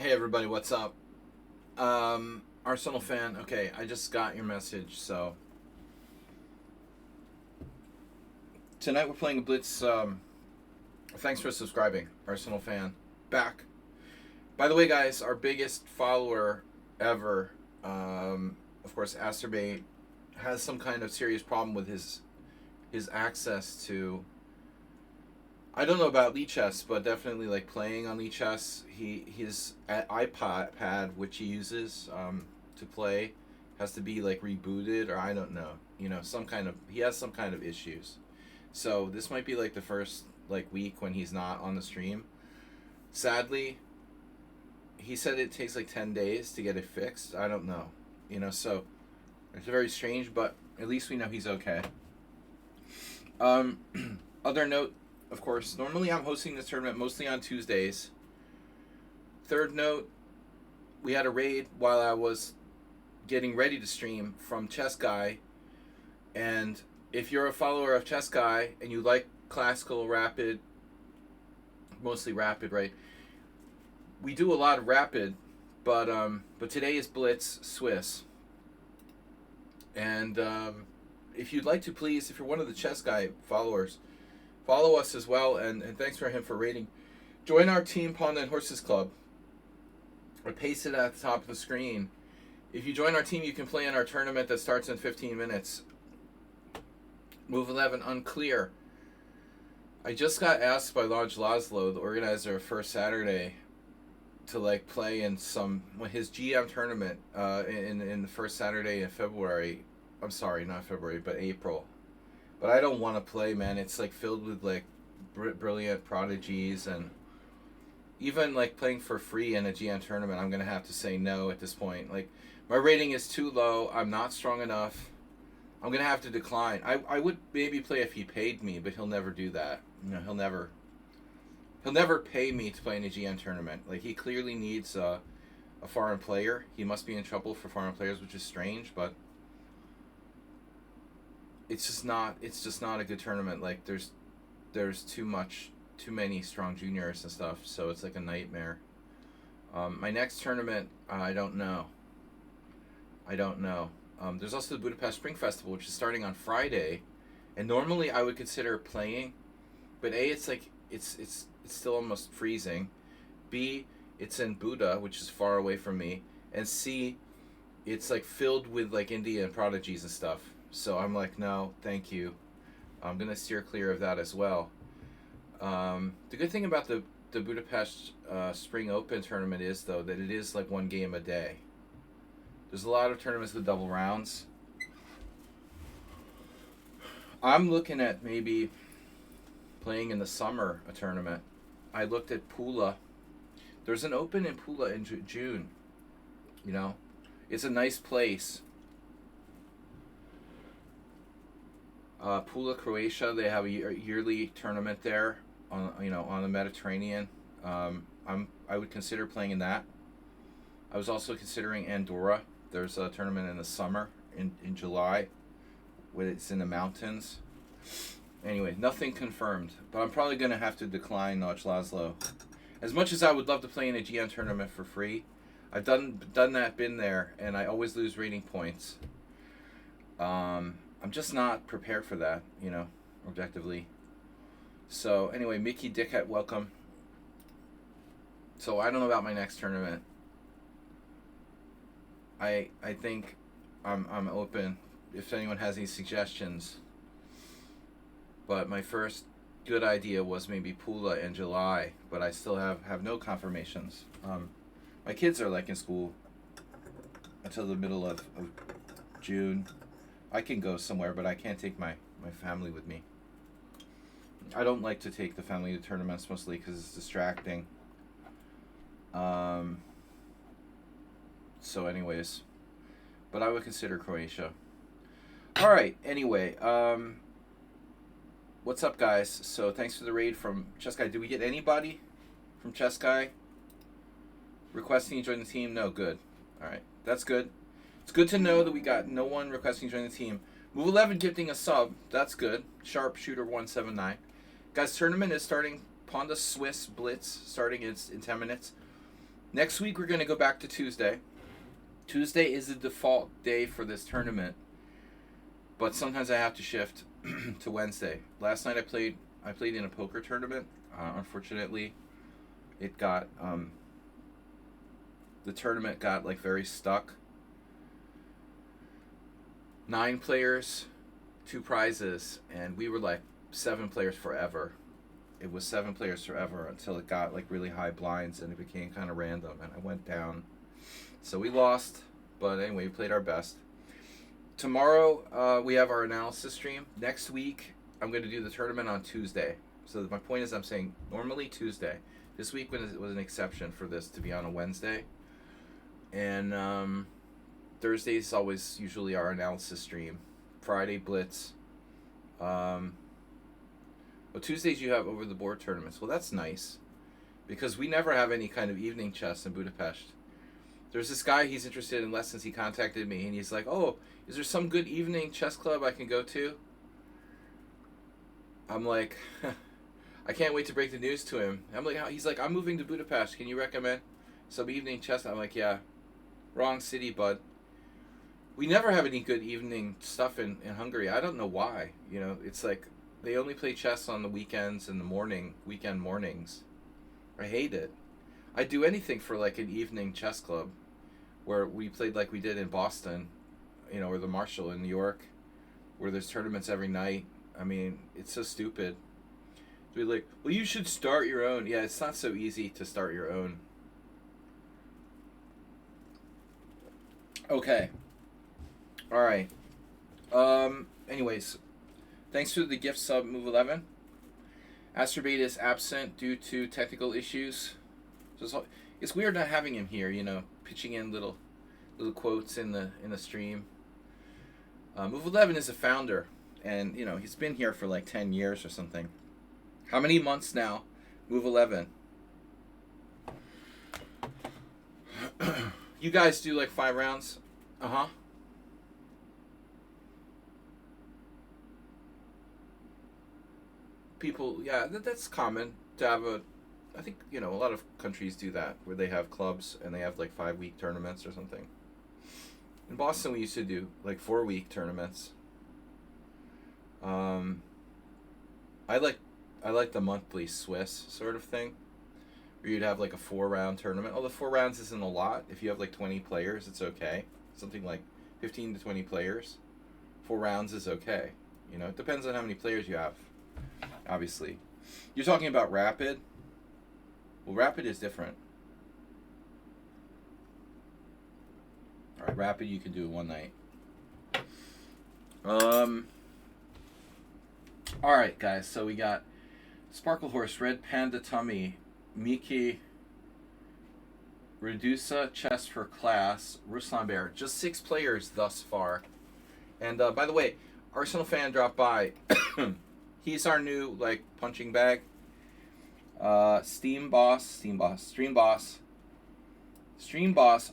Hey everybody, what's up? Arsenal fan. Okay, I just got your message. So tonight we're playing a Blitz. Thanks for subscribing, Arsenal fan. Back. By the way, guys, our biggest follower ever, of course, Asterbate, has some kind of serious problem with his access to. I don't know about Lichess, but definitely like playing on Lichess. His iPad, which he uses to play, has to be like rebooted, or I don't know. Some kind of he has some kind of issues. So this might be like the first like week when he's not on the stream. Sadly, he said it takes like 10 days to get it fixed. I don't know. So it's very strange, but at least we know he's okay. Other note. Of course, normally I'm hosting this tournament mostly on Tuesdays. Third note, we had a raid while I was getting ready to stream from Chess Guy. And if you're a follower of Chess Guy and you like classical rapid, mostly rapid, right? We do a lot of rapid, but today is Blitz Swiss. And if you'd like to, please, if you're one of the Chess Guy followers, follow us as well, and thanks for him for rating. Join our team, Pawnda and Horses Club. I paste it at the top of the screen. If you join our team, you can play in our tournament that starts in 15 minutes. Move 11, unclear. I just got asked by Lodge Laszlo, the organizer of First Saturday, to like play in his GM tournament in the first Saturday in February. I'm sorry, not February, but April. But I don't want to play, man. It's like filled with like brilliant prodigies, and even like playing for free in a GN tournament, I'm gonna have to say no at this point. Like my rating is too low. I'm not strong enough. I'm gonna have to decline. I would maybe play if he paid me, but he'll never do that. He'll never pay me to play in a GN tournament. Like he clearly needs a foreign player. He must be in trouble for foreign players, which is strange, but. It's just not a good tournament. Like there's too many strong juniors and stuff, so it's like a nightmare. My next tournament, I don't know. There's also the Budapest Spring Festival, which is starting on Friday, and normally I would consider playing, but A, it's like it's still almost freezing. B, it's in Buda, which is far away from me, and C, it's like filled with like Indian prodigies and stuff. So I'm like, no, thank you. I'm going to steer clear of that as well. The good thing about the Budapest Spring Open tournament is, though, that it is like one game a day. There's a lot of tournaments with double rounds. I'm looking at maybe playing in the summer a tournament. I looked at Pula. There's an Open in Pula in June. It's a nice place. Pula, Croatia. They have a yearly tournament there on the Mediterranean. I would consider playing in that. I was also considering Andorra. There's a tournament in the summer in July, where it's in the mountains. Anyway, nothing confirmed, but I'm probably gonna have to decline Lodge Laszlo. As much as I would love to play in a GN tournament for free, I've done that, been there, and I always lose rating points. I'm just not prepared for that, objectively. So anyway, Mickey Dickhead, welcome. So I don't know about my next tournament. I think I'm open if anyone has any suggestions. But my first good idea was maybe Pula in July, but I still have no confirmations. My kids are like in school until the middle of June. I can go somewhere, but I can't take my family with me. I don't like to take the family to tournaments, mostly because it's distracting. So anyways, but I would consider Croatia. All right, anyway, what's up, guys? So thanks for the raid from Chess Guy. Did we get anybody from Chess Guy requesting to join the team? No, good. All right, that's good. It's good to know that we got no one requesting to join the team. Move 11 gifting a sub. That's good. Sharpshooter 179. Guys, tournament is starting. Pawnda Swiss Blitz starting in 10 minutes. Next week we're going to go back to Tuesday. Tuesday is the default day for this tournament, but sometimes I have to shift to Wednesday. Last night I played in a poker tournament. Unfortunately, it got the tournament got like very stuck. 9 players, 2 prizes, and we were like 7 players forever. It was 7 players forever until it got like really high blinds and it became kind of random, and I went down. So we lost, but anyway, we played our best. Tomorrow we have our analysis stream. Next week I'm going to do the tournament on Tuesday. So my point is, I'm saying normally Tuesday. This week was an exception for this to be on a Wednesday. And Thursdays always usually our analysis stream. Friday Blitz. Well, Tuesdays you have over the board tournaments. Well, that's nice, because we never have any kind of evening chess in Budapest. There's this guy, he's interested in lessons. He contacted me and he's like, "Oh, is there some good evening chess club I can go to?" I'm like, I can't wait to break the news to him. He's like, "I'm moving to Budapest. Can you recommend some evening chess?" I'm like, "Yeah, wrong city, bud." We never have any good evening stuff in Hungary. I don't know why. You know, it's like they only play chess on the weekends and weekend mornings. I hate it. I'd do anything for like an evening chess club where we played like we did in Boston, you know, or the Marshall in New York, where there's tournaments every night. I mean, it's so stupid. To be like, well, you should start your own. Yeah, it's not so easy to start your own. Okay. All right. Anyways, thanks for the gift sub, Move 11. Astrobate is absent due to technical issues. So it's weird not having him here, you know, pitching in little quotes in the stream. Move 11 is a founder, and you know he's been here for like 10 years or something. How many months now? Move 11. You guys do like 5 rounds? Uh-huh. People, yeah, that's common to have I think, you know, a lot of countries do that, where they have clubs and they have like 5-week tournaments or something. In Boston, we used to do like 4-week tournaments. I like the monthly Swiss sort of thing, where you'd have like a 4-round tournament. Although 4 rounds isn't a lot. If you have like 20 players, it's okay. Something like 15 to 20 players. 4 rounds is okay. You know, it depends on how many players you have, obviously. You're talking about Rapid? Well, Rapid is different. Alright, Rapid you can do it one night. Alright, guys, so we got Sparkle Horse, Red Panda Tummy, Miki, Redusa, Chess for Class, Ruslan Bear. Just 6 players thus far. And by the way, Arsenal fan dropped by. He's our new like punching bag. Stream Boss,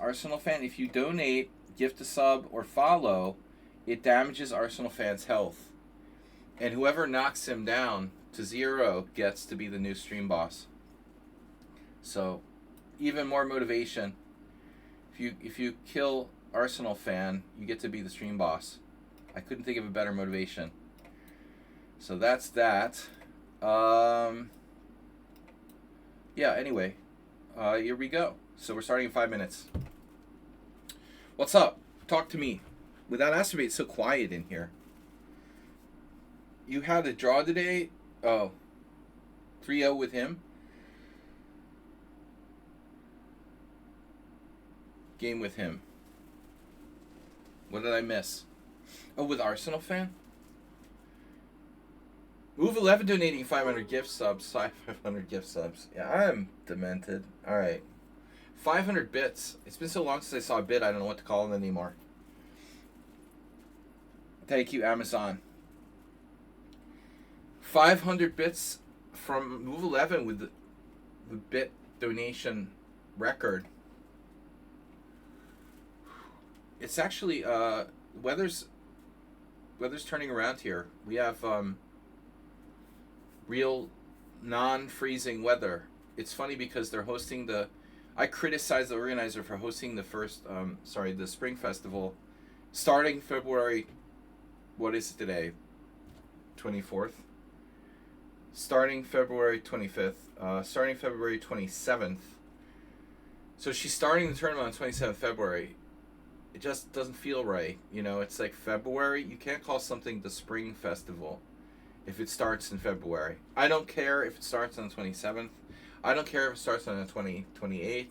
Arsenal fan. If you donate, gift a sub, or follow, it damages Arsenal fans' health. And whoever knocks him down to 0 gets to be the new Stream Boss. So, even more motivation. If you kill Arsenal fan, you get to be the Stream Boss. I couldn't think of a better motivation. So that's that. Yeah, anyway. Here we go. So we're starting in 5 minutes. What's up? Talk to me. Without Astrobate, it's so quiet in here. You had a draw today? Oh. 3-0 with him? Game with him. What did I miss? Oh, with Arsenal fan? Move 11 donating 500 gift subs. 500 gift subs. Yeah, I'm demented. Alright. 500 bits. It's been so long since I saw a bit, I don't know what to call it anymore. Thank you, Amazon. 500 bits from Move 11 with the bit donation record. It's actually, weather's turning around here. We have, real non-freezing weather. It's funny because they're hosting the I criticized the organizer for hosting the Spring Festival starting February, what is it today? 24th? Starting February 25th, starting February 27th. So she's starting the tournament on 27th February. It just doesn't feel right. You know, it's like February. You can't call something the Spring Festival if it starts in February. I don't care if it starts on the 27th. I don't care if it starts on the 28th.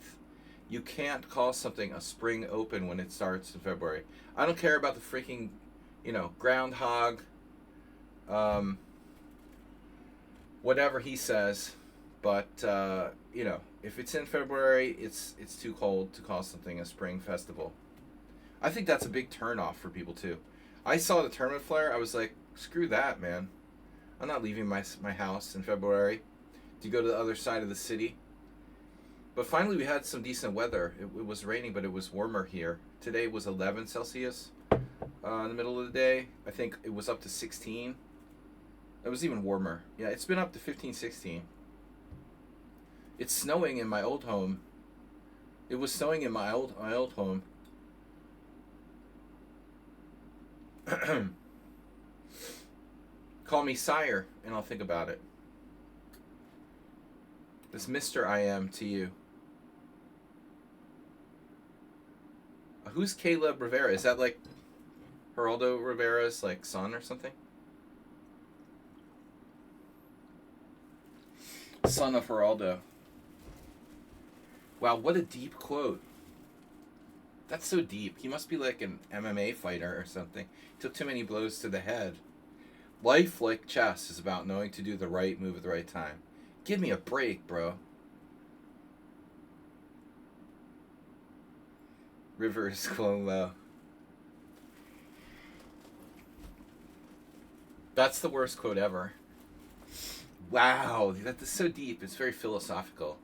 You can't call something a Spring Open when it starts in February. I don't care about the freaking, groundhog, whatever he says, but, if it's in February, it's too cold to call something a Spring Festival. I think that's a big turnoff for people, too. I saw the tournament flyer. I was like, screw that, man. I'm not leaving my house in February to go to the other side of the city. But finally, we had some decent weather. It was raining, but it was warmer here. Today was 11 Celsius in the middle of the day. I think it was up to 16. It was even warmer. Yeah, it's been up to 15, 16. It's snowing in my old home. It was snowing in my old home. Call me sire, and I'll think about it. This Mr. I am to you. Who's Caleb Rivera? Is that like Geraldo Rivera's like son or something? Son of Geraldo. Wow, what a deep quote. That's so deep. He must be like an MMA fighter or something. He took too many blows to the head. Life, like chess, is about knowing to do the right move at the right time. Give me a break, bro. Rivers going low. That's the worst quote ever. Wow, that is so deep. It's very philosophical.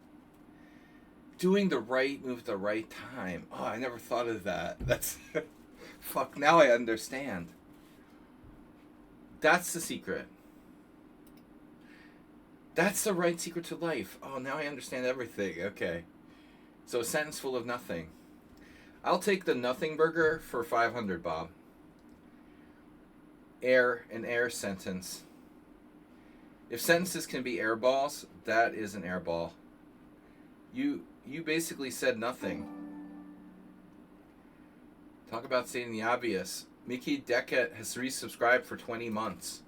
Doing the right move at the right time. Oh, I never thought of that. That's... Fuck, now I understand. That's the secret. That's the right secret to life. Oh, now I understand everything. Okay. So a sentence full of nothing. I'll take the nothing burger for 500, Bob. An air sentence. If sentences can be air balls, that is an air ball. You basically said nothing. Talk about stating the obvious. Mickey Deckett has resubscribed for 20 months.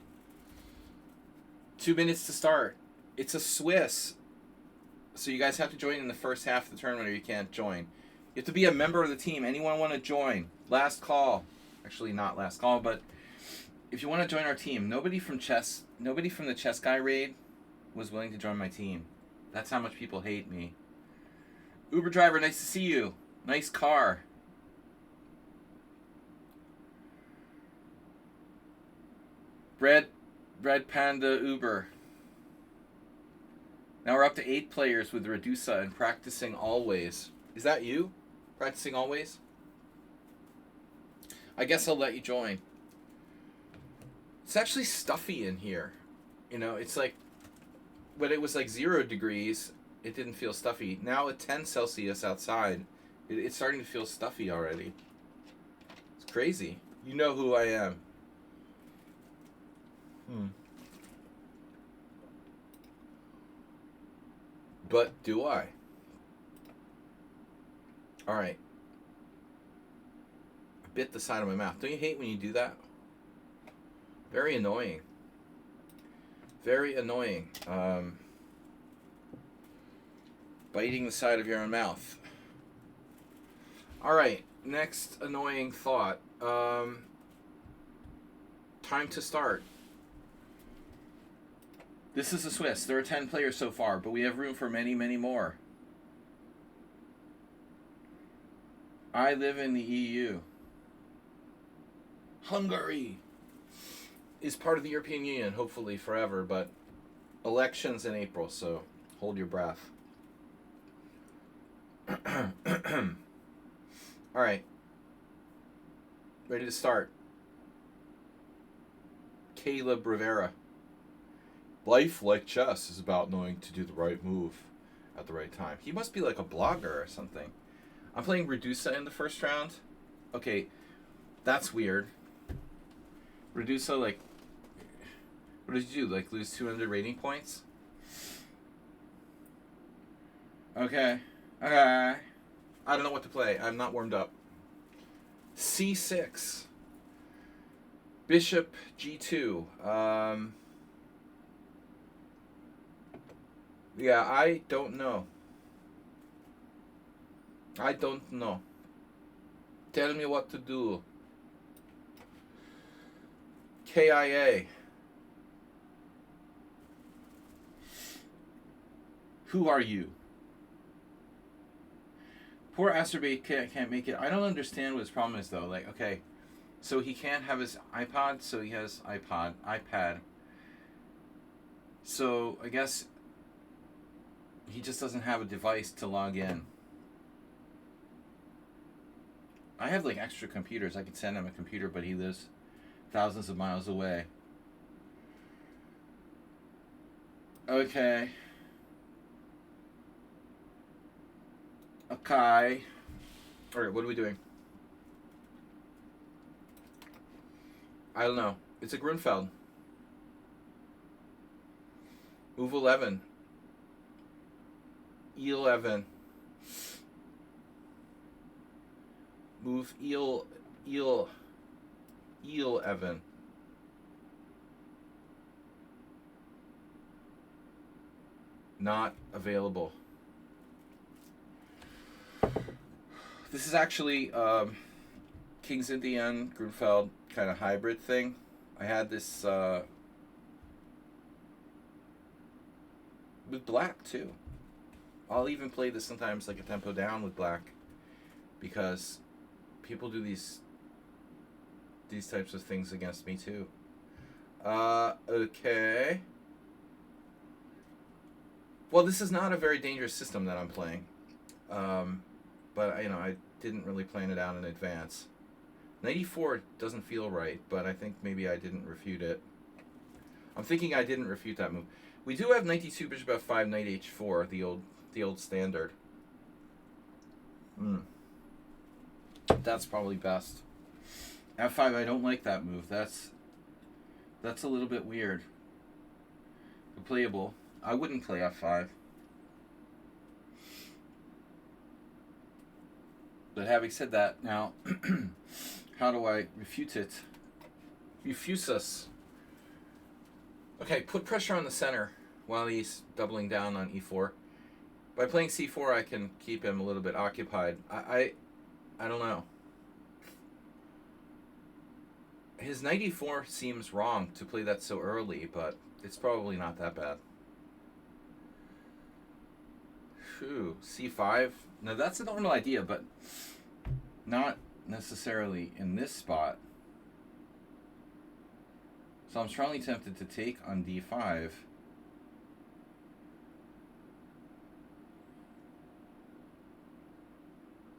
2 minutes to start. It's a Swiss. So you guys have to join in the first half of the tournament or you can't join. You have to be a member of the team. Anyone want to join? Last call. Actually, not last call, but if you want to join our team, nobody from the Chess Guy raid was willing to join my team. That's how much people hate me. Uber driver, nice to see you. Nice car. Red Panda Uber. Now we're up to 8 players with Redusa and practicing always. Is that you? Practicing always? I guess I'll let you join. It's actually stuffy in here. It's like, when it was like 0 degrees, it didn't feel stuffy. Now at 10 Celsius outside, it's starting to feel stuffy already. It's crazy. You know who I am. But do I? Alright. I bit the side of my mouth. Don't you hate when you do that? Very annoying. Very annoying. Biting the side of your own mouth. Alright. Next annoying thought. Time to start. This is a Swiss. There are 10 players so far, but we have room for many, many more. I live in the EU. Hungary is part of the European Union, hopefully forever, but elections in April, so hold your breath. All right. Ready to start. Caleb Rivera. Life, like chess, is about knowing to do the right move at the right time. He must be like a blogger or something. I'm playing Redusa in the first round. Okay, that's weird. Redusa, like, what did you do? Like, lose 200 rating points? Okay. I don't know what to play. I'm not warmed up. C6. Bishop G2. Yeah, I don't know. I don't know. Tell me what to do. KIA. Who are you? Poor Asterbate can't make it. I don't understand what his problem is, though. Like, okay, so he can't have his iPod, so he has iPad. So I guess he just doesn't have a device to log in. I have like extra computers. I could send him a computer, but he lives thousands of miles away. Okay. Okay. Alright, what are we doing? I don't know. It's a Grunfeld. Move 11. E11. Move E11. Not available. This is actually King's Indian Grunfeld kind of hybrid thing. I had this with black too. I'll even play this sometimes like a tempo down with black because people do these types of things against me too. Okay. Well, this is not a very dangerous system that I'm playing. But, you know, I didn't really plan it out in advance. 94 doesn't feel right, but I think maybe I didn't refute it. I'm thinking I didn't refute that move. We do have 92 bishop f5, knight h4, the old standard. That's probably best. f5, I don't like that move. That's a little bit weird. But playable. I wouldn't play f5. But having said that, now, how do I refute it? Refuse us. Okay, put pressure on the center while he's doubling down on e4. By playing c4, I can keep him a little bit occupied. I don't know. His knight e4 seems wrong to play that so early, but it's probably not that bad. Phew, c5. Now that's a normal idea, but not necessarily in this spot. So I'm strongly tempted to take on d5.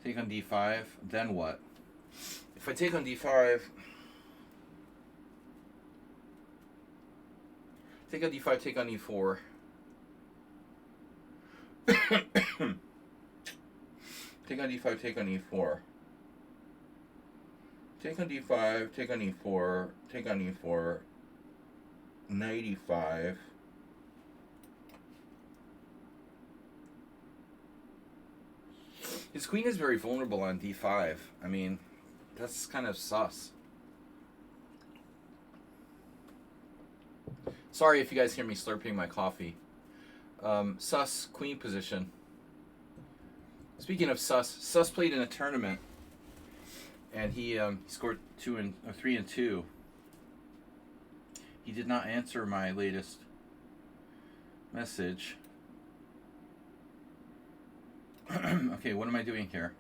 Take on d5, then what? If I take on d5, take on d5, take on e4. Take on d5, take on e4. Take on d5, take on e4, take on e4, knight e5. His queen is very vulnerable on d5. I mean, that's kind of sus. Sorry if you guys hear me slurping my coffee. Sus queen position. Speaking of Sus played in a tournament, and he scored 3 and 2. He did not answer my latest message. Okay, what am I doing here?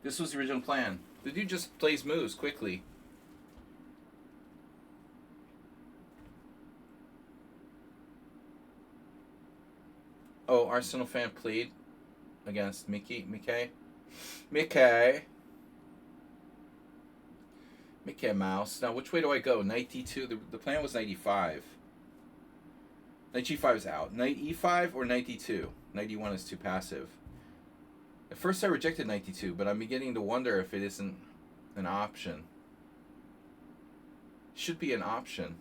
This was the original plan. The dude just plays moves quickly. Oh, Arsenal fan played against Mickey Mouse. Now, which way do I go? Knight d2. The plan was knight e5. Knight g5 is out. Knight e5 or knight d2? 91 is too passive. At first I rejected 92, but I'm beginning to wonder if it isn't an option. Should be an option.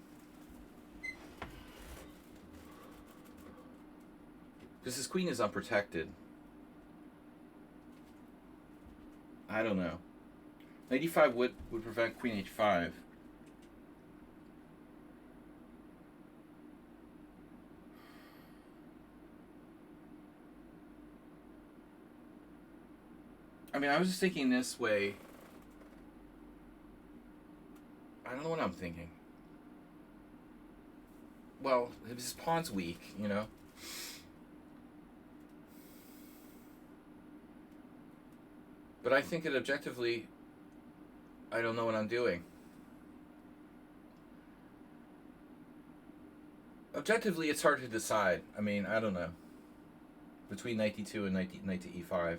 Because his queen is unprotected. I don't know. 95 would prevent queen h5. I mean, I was just thinking this way. I don't know what I'm thinking. Well, his pawn's weak, you know? But I think that objectively, I don't know what I'm doing. Objectively, it's hard to decide. I mean, I don't know. Between knight d2 and knight to e5.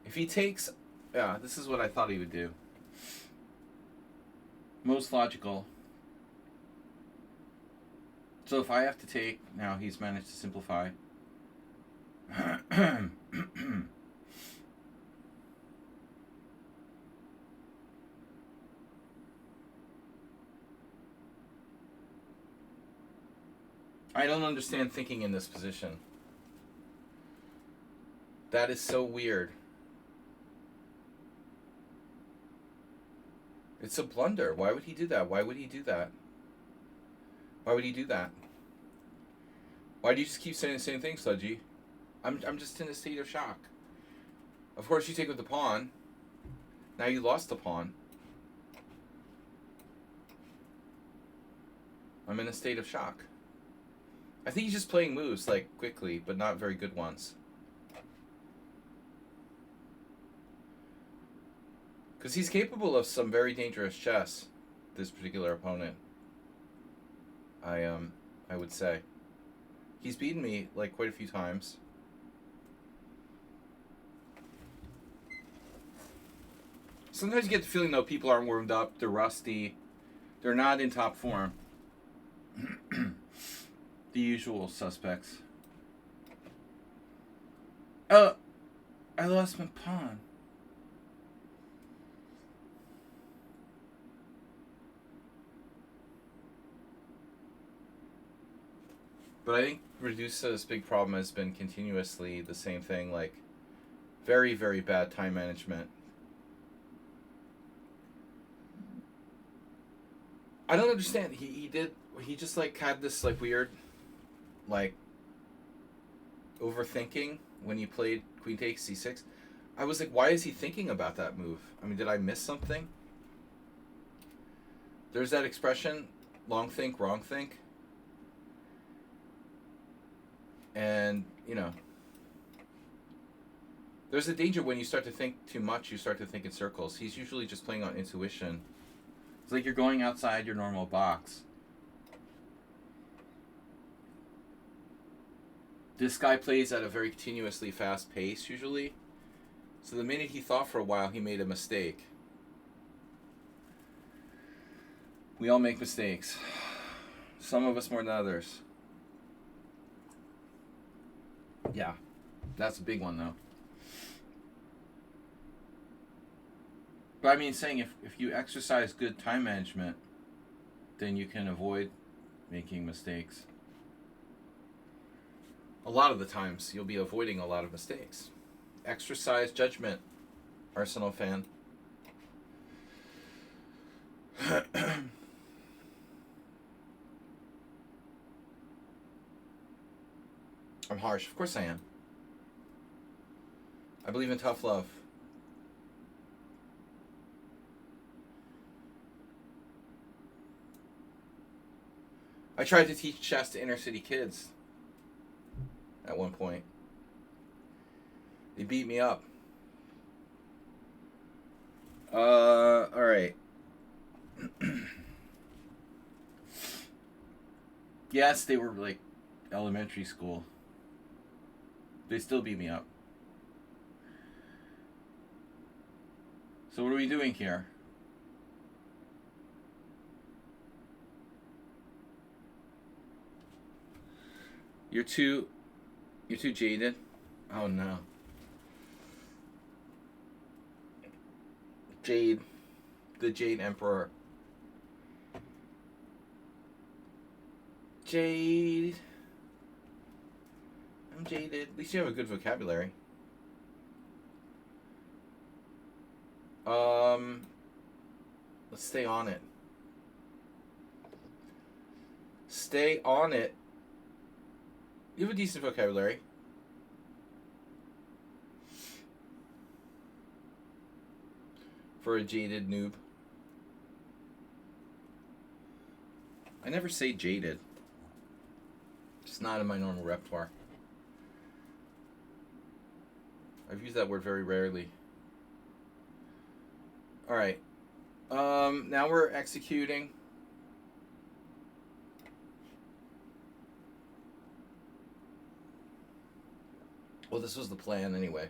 If he takes... Yeah, this is what I thought he would do. Most logical. So if I have to take... Now he's managed to simplify. I don't understand thinking in this position. That is so weird. It's a blunder. Why would he do that? Why would he do that? Why would he do that? Why do you just keep saying the same thing, Sladgie? I'm just in a state of shock. Of course you take with the pawn. Now you lost the pawn. I'm in a state of shock. I think he's just playing moves, like, quickly, but not very good ones. Because he's capable of some very dangerous chess, this particular opponent. I would say. He's beaten me, like, quite a few times. Sometimes you get the feeling, though, people aren't warmed up, they're rusty, they're not in top form. The usual suspects. Oh, I lost my pawn. But I think Reduce's big problem has been continuously the same thing, like very, very bad time management. I don't understand. He just like had this like weird like overthinking when he played queen takes c6. I was like, why is he thinking about that move? I mean, did I miss something? There's that expression, long think, wrong think. And, you know, there's a danger when you start to think too much, you start to think in circles. He's usually just playing on intuition. It's like you're going outside your normal box. This guy plays at a very continuously fast pace, usually. So the minute he thought for a while, he made a mistake. We all make mistakes. Some of us more than others. Yeah, that's a big one, though. But I mean, saying if you exercise good time management, then you can avoid making mistakes. A lot of the times, you'll be avoiding a lot of mistakes. Exercise judgment, Arsenal fan. I'm harsh. Of course I am. I believe in tough love. I tried to teach chess to inner city kids at one point. They beat me up. Alright. Yes, they were like elementary school. They still beat me up. So what are we doing here? You're too jaded? Oh no. Jade. The Jade Emperor. Jade. I'm jaded. At least you have a good vocabulary. Let's stay on it. Stay on it. You have a decent vocabulary. For a jaded noob. I never say jaded. It's not in my normal repertoire. I've used that word very rarely. Alright. Now we're executing. Well, this was the plan anyway.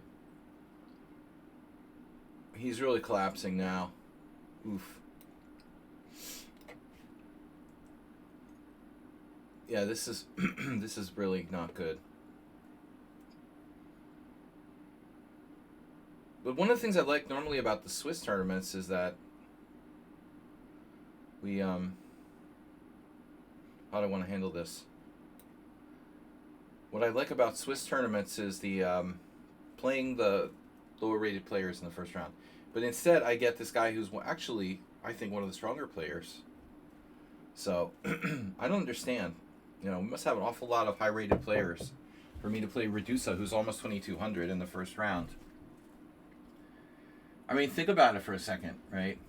He's really collapsing now. Oof. Yeah, this is this is really not good. But one of the things I like normally about the Swiss tournaments is that we how do I want to handle this? What I like about Swiss tournaments is the playing the lower rated players in the first round. But instead I get this guy who's actually, I think, one of the stronger players. So I don't understand. You know, we must have an awful lot of high rated players for me to play Redusa, who's almost 2200 in the first round. I mean, think about it for a second, right?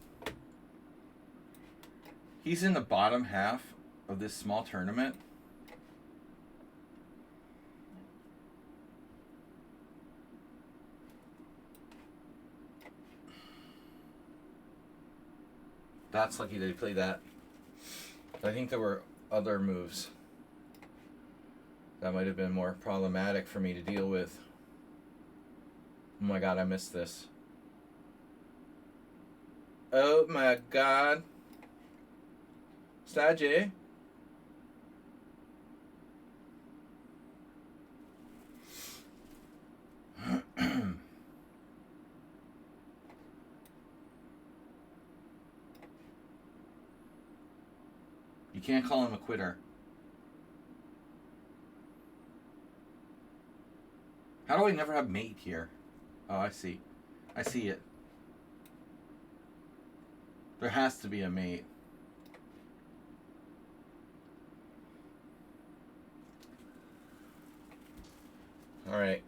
He's in the bottom half of this small tournament. That's lucky that he played that. I think there were other moves that might have been more problematic for me to deal with. Oh my god, I missed this. Oh my god. Sladgie. You can't call him a quitter. How do I never have mate here? Oh, I see. I see it. There has to be a mate. Alright.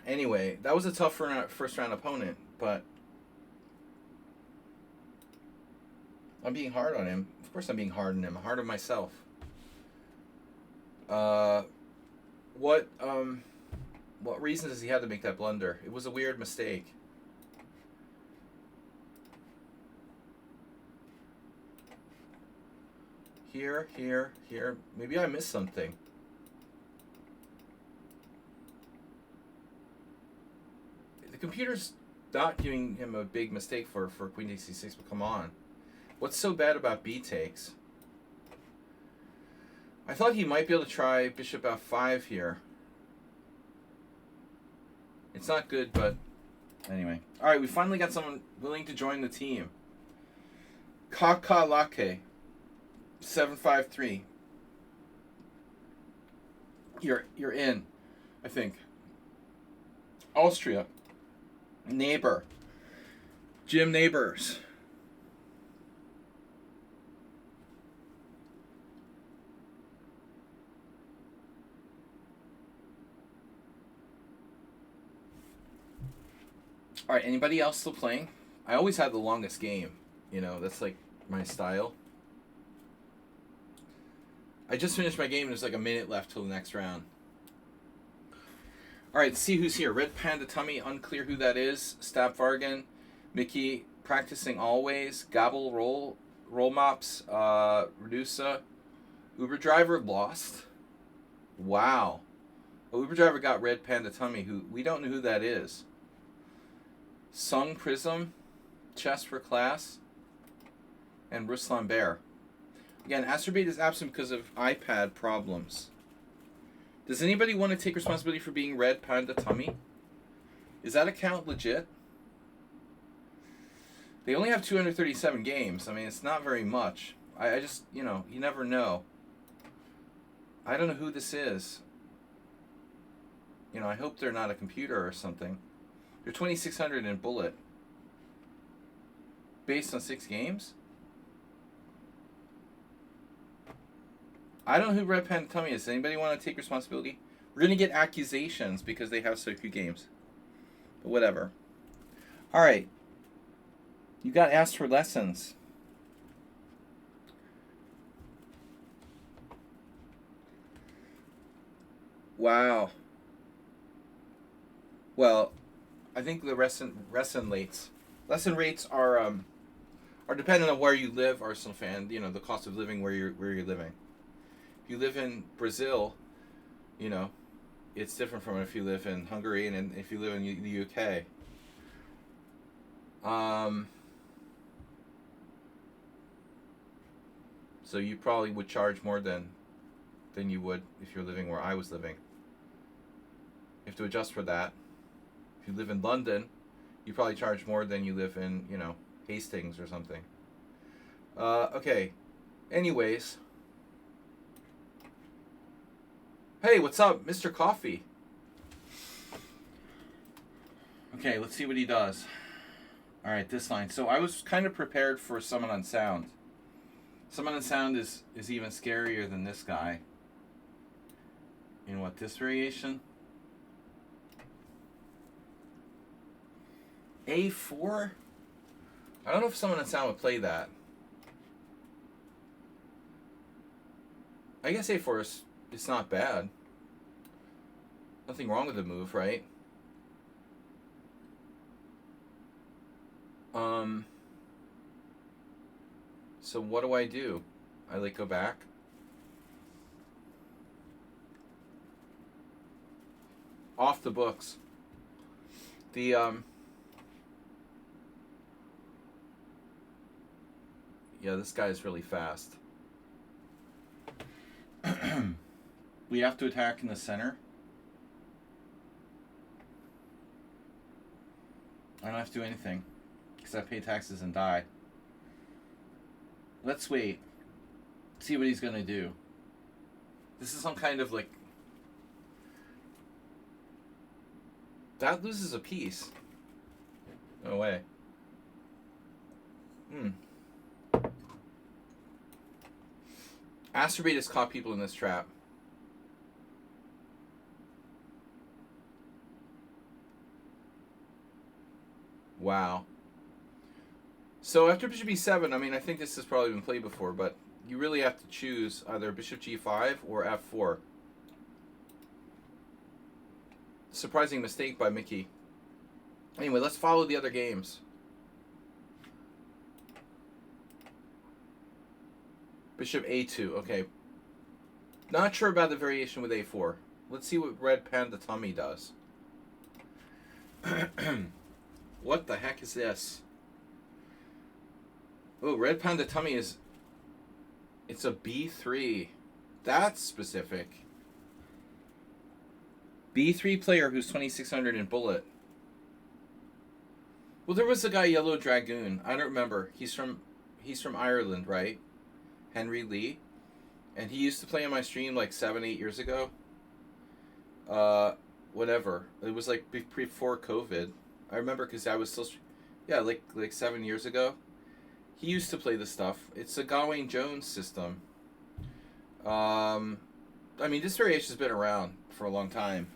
Anyway, that was a tough first round opponent, but I'm being hard on him. Of course I'm being hard on him. I'm hard on myself. What reason does he have to make that blunder? It was a weird mistake. Here, here, here. Maybe I missed something. The computer's not giving him a big mistake for queen d6, but come on. What's so bad about b takes? I thought he might be able to try bishop f5 here. It's not good, but anyway. Alright, we finally got someone willing to join the team. Kakalake. 753. You're in, I think. Austria. Neighbor. Jim Neighbors. Alright, anybody else still playing? I always had the longest game. You know, that's like my style. I just finished my game and there's like a minute left till the next round. Alright, let's see who's here. Red Panda Tummy, unclear who that is. Stab Vargan, Mickey, Practicing Always, Gabble Roll Mops, Redusa, Uber Driver lost. Wow. Well, Uber Driver got Red Panda Tummy, who we don't know who that is. Sung Prism, Chess for Class, and Ruslan Bear. Again, Astrobate is absent because of iPad problems. Does anybody want to take responsibility for being Red Pawnda Tummy? Is that account legit? They only have 237 games. I mean, it's not very much. I just, you never know. I don't know who this is. I hope they're not a computer or something. They're 2,600 in Bullet. Based on 6 games? I don't know who Red Pawnda Tummy is. Does anybody want to take responsibility? We're going to get accusations because they have so few games. But whatever. Alright. You got asked for lessons. Wow. Well, I think the lesson rates are dependent on where you live, Arsenal fan. The cost of living where you're living. If you live in Brazil, it's different from if you live in Hungary and if you live in the UK. So you probably would charge more than you would if you're living where I was living. You have to adjust for that. If you live in London, you probably charge more than you live in, Hastings or something. Okay. Anyways. Hey, what's up, Mr. Coffee? Okay, let's see what he does. Alright, this line. So I was kind of prepared for Summon on Sound. Summon on Sound is even scarier than this guy. This variation? A4? I don't know if Summon on Sound would play that. I guess A4 is... It's not bad. Nothing wrong with the move, right? So what do? I go back. Off the books. Yeah, this guy is really fast. We have to attack in the center. I don't have to do anything because I pay taxes and die. Let's wait. See what he's gonna do. This is some kind of that loses a piece. No way. Astrobate has caught people in this trap. Wow. So after bishop e7, I think this has probably been played before, but you really have to choose either bishop g5 or f4. Surprising mistake by Mickey. Anyway, let's follow the other games. Bishop a2, okay. Not sure about the variation with a4. Let's see what Red Pawnda Tummy does. What the heck is this? Oh, Red Pawnda Tummy is... It's a b3. That's specific. b3 player who's 2,600 in Bullet. Well, there was a guy, Yellow Dragoon. I don't remember. He's from Ireland, right? Henry Lee. And he used to play on my stream 7-8 years ago. Whatever. It was before COVID. I remember because I was still... Yeah, like 7 years ago. He used to play this stuff. It's a Gawain Jones system. This variation has been around for a long time.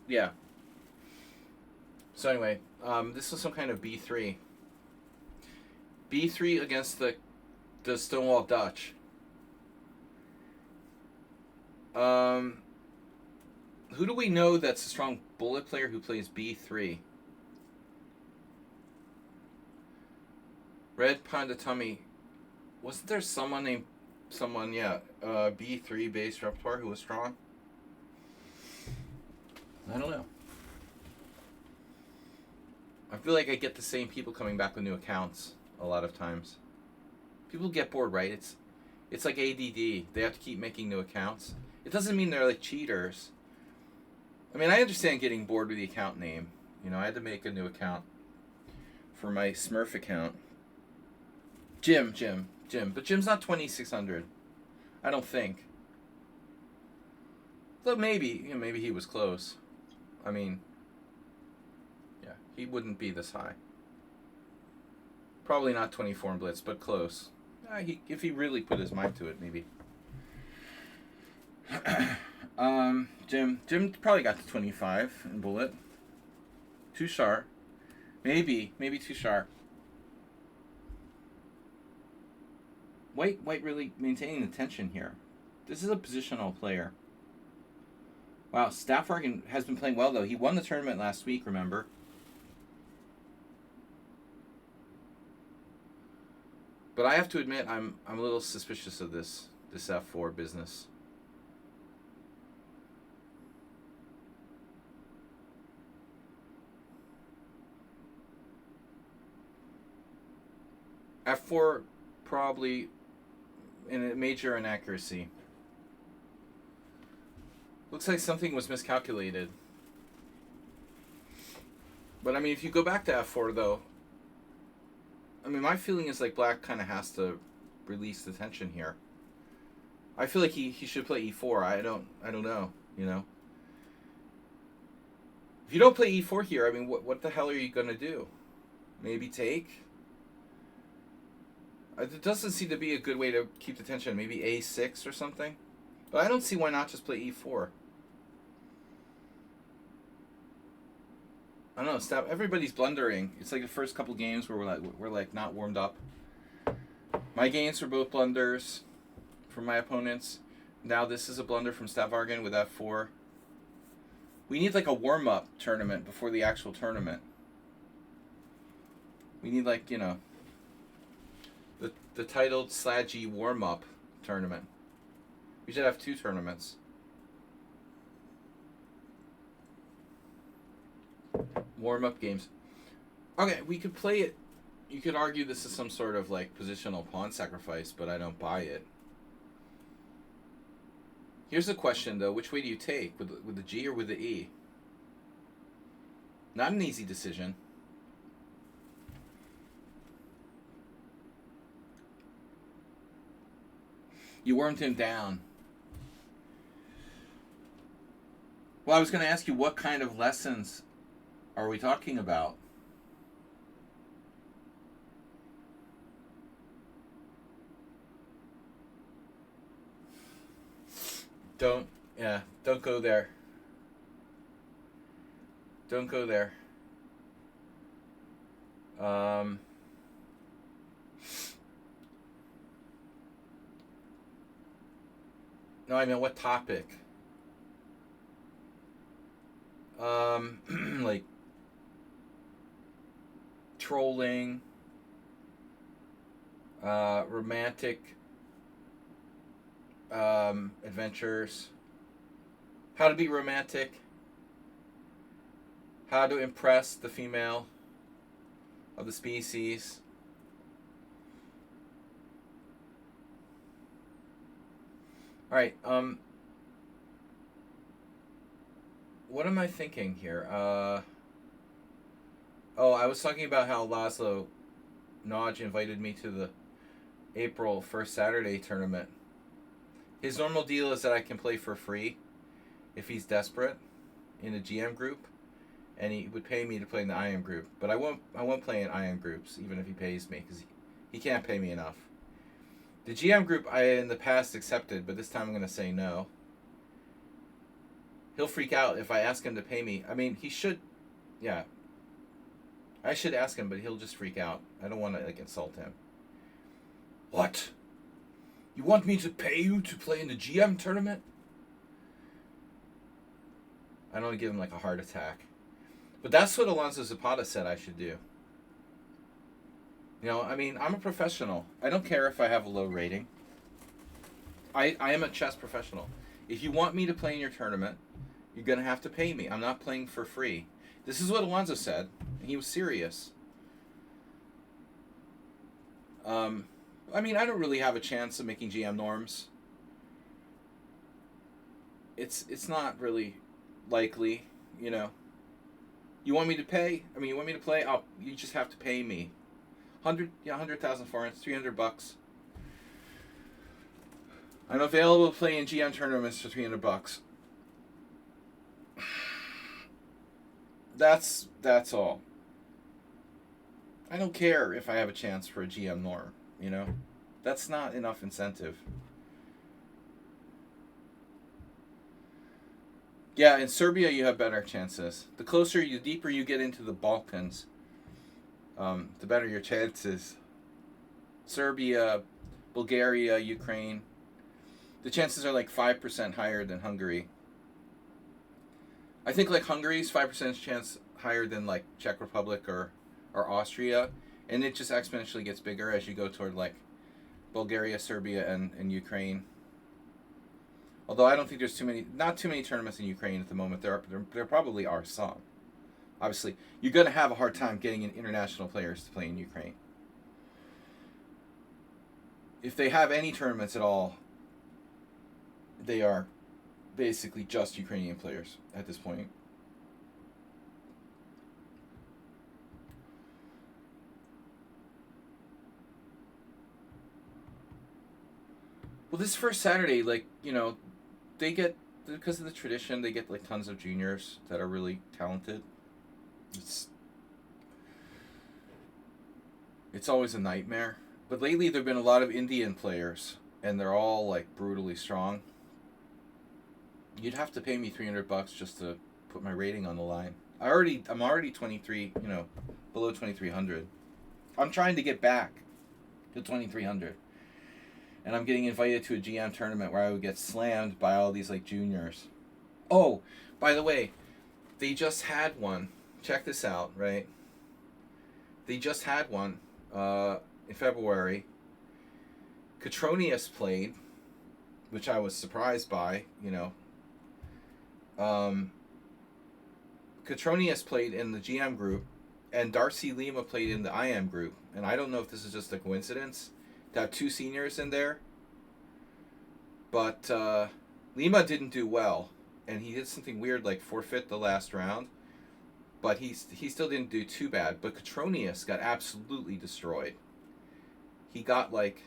Yeah. So anyway, this was some kind of b3. b3 against the Stonewall Dutch. Who do we know that's a strong Bullet player who plays b3? Red Pawnda Tummy. Wasn't there someone named... b3 base repertoire who was strong? I don't know. I feel like I get the same people coming back with new accounts a lot of times. People get bored, right? It's like ADD. They have to keep making new accounts. It doesn't mean they're like cheaters. I mean, I understand getting bored with the account name. You know, I had to make a new account for my Smurf account. Jim. But Jim's not 2,600. I don't think. Though maybe he was close. I mean, yeah, he wouldn't be this high. Probably not 24 in Blitz, but close. If he really put his mind to it, maybe. Jim probably got to 25 in Bullet. Tushar. Maybe Tushar. White really maintaining the tension here. This is a positional player. Wow, Stafford has been playing well, though. He won the tournament last week, remember? But I have to admit, I'm a little suspicious of this F4 business. F4 probably in a major inaccuracy. Looks like something was miscalculated. But I mean, if you go back to F4 though, I mean, my feeling is like Black kind of has to release the tension here. I feel like he should play E4. I don't know, you know. If you don't play E4 here, I mean, what the hell are you gonna do? Maybe take? It doesn't seem to be a good way to keep the tension. Maybe A6 or something. But I don't see why not just play E4. I don't know. Everybody's blundering. It's like the first couple games where we're like not warmed up. My games were both blunders from my opponents. Now this is a blunder from Stavargan with F4. We need like a warm-up tournament before the actual tournament. We need like, you know, the titled Sladgie warm-up tournament. We should have 2 tournaments. Warm-up games. Okay, we could play it. You could argue this is some sort of like positional pawn sacrifice, but I don't buy it. Here's the question though, which way do you take? With the G or with the E? Not an easy decision. You wormed him down. Well, I was going to ask you, what kind of lessons are we talking about? Don't go there. Don't go there. No, I mean, what topic? Like trolling, romantic adventures, how to be romantic, how to impress the female of the species. All right, what am I thinking here? I was talking about how Laszlo Nodge invited me to the April 1st Saturday tournament. His normal deal is that I can play for free if he's desperate in a GM group, and he would pay me to play in the IM group. But I won't play in IM groups even if he pays me, because he can't pay me enough. The GM group I in the past accepted, but this time I'm going to say no. He'll freak out if I ask him to pay me. I mean, he should, yeah. I should ask him, but he'll just freak out. I don't want to like insult him. What? You want me to pay you to play in the GM tournament? I don't want to give him like a heart attack. But that's what Alonso Zapata said I should do. You know, I mean, I'm a professional. I don't care if I have a low rating. I am a chess professional. If you want me to play in your tournament, you're going to have to pay me. I'm not playing for free. This is what Alonso said, and he was serious. I mean, I don't really have a chance of making GM norms. It's not really likely, you know. You want me to pay? I mean, you want me to play? You just have to pay me. 100,000 forints, $300. I'm available to play in GM tournaments for $300. That's all. I don't care if I have a chance for a GM norm, you know? That's not enough incentive. Yeah, in Serbia you have better chances. The deeper you get into the Balkans, the better your chances. Serbia, Bulgaria, Ukraine. The chances are like 5% higher than Hungary. I think like Hungary's 5% chance higher than like Czech Republic or Austria, and it just exponentially gets bigger as you go toward like Bulgaria, Serbia, and Ukraine. Although I don't think there's not too many tournaments in Ukraine at the moment. There probably are some. Obviously, you're going to have a hard time getting in international players to play in Ukraine. If they have any tournaments at all, they are basically just Ukrainian players at this point. Well, this first Saturday, like, you know, they get, because of the tradition, they get like tons of juniors that are really talented. It's always a nightmare. But lately there have been a lot of Indian players, and they're all like brutally strong. You'd have to pay me $300 just to put my rating on the line. I'm already 23, you know, below 2,300. I'm trying to get back to 2,300. And I'm getting invited to a GM tournament where I would get slammed by all these like juniors. Oh, by the way, they just had one. Check this out, right? They just had one in February. Catronius played, which I was surprised by, you know. Catronius played in the GM group, and Darcy Lima played in the IM group. And I don't know if this is just a coincidence to have two seniors in there. But Lima didn't do well, and he did something weird like forfeit the last round. But he still didn't do too bad. But Catronius got absolutely destroyed. He got like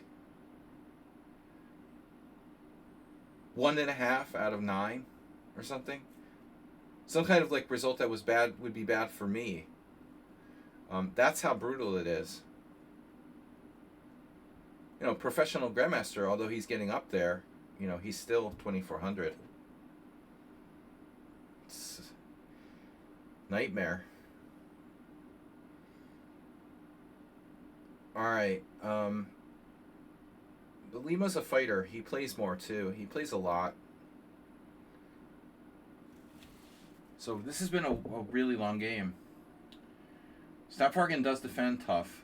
1.5 out of 9 or something. Some kind of like result that was bad would be bad for me. That's how brutal it is. You know, professional grandmaster, although he's getting up there, you know, he's still 2,400. It's nightmare. All right. But Lima's a fighter. He plays more too. He plays a lot. So this has been a really long game. Snapdragon does defend tough.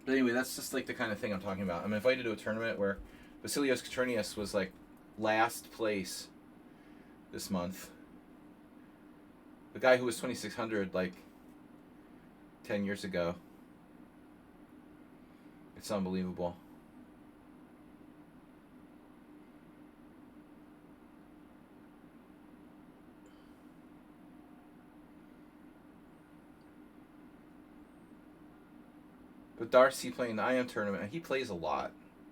But anyway, that's just like the kind of thing I'm talking about. I'm invited to a tournament where Vasilios Catronius was like last place this month. The guy who was 2,600 like 10 years ago. It's unbelievable. But Darcy playing the IM tournament, he plays a lot.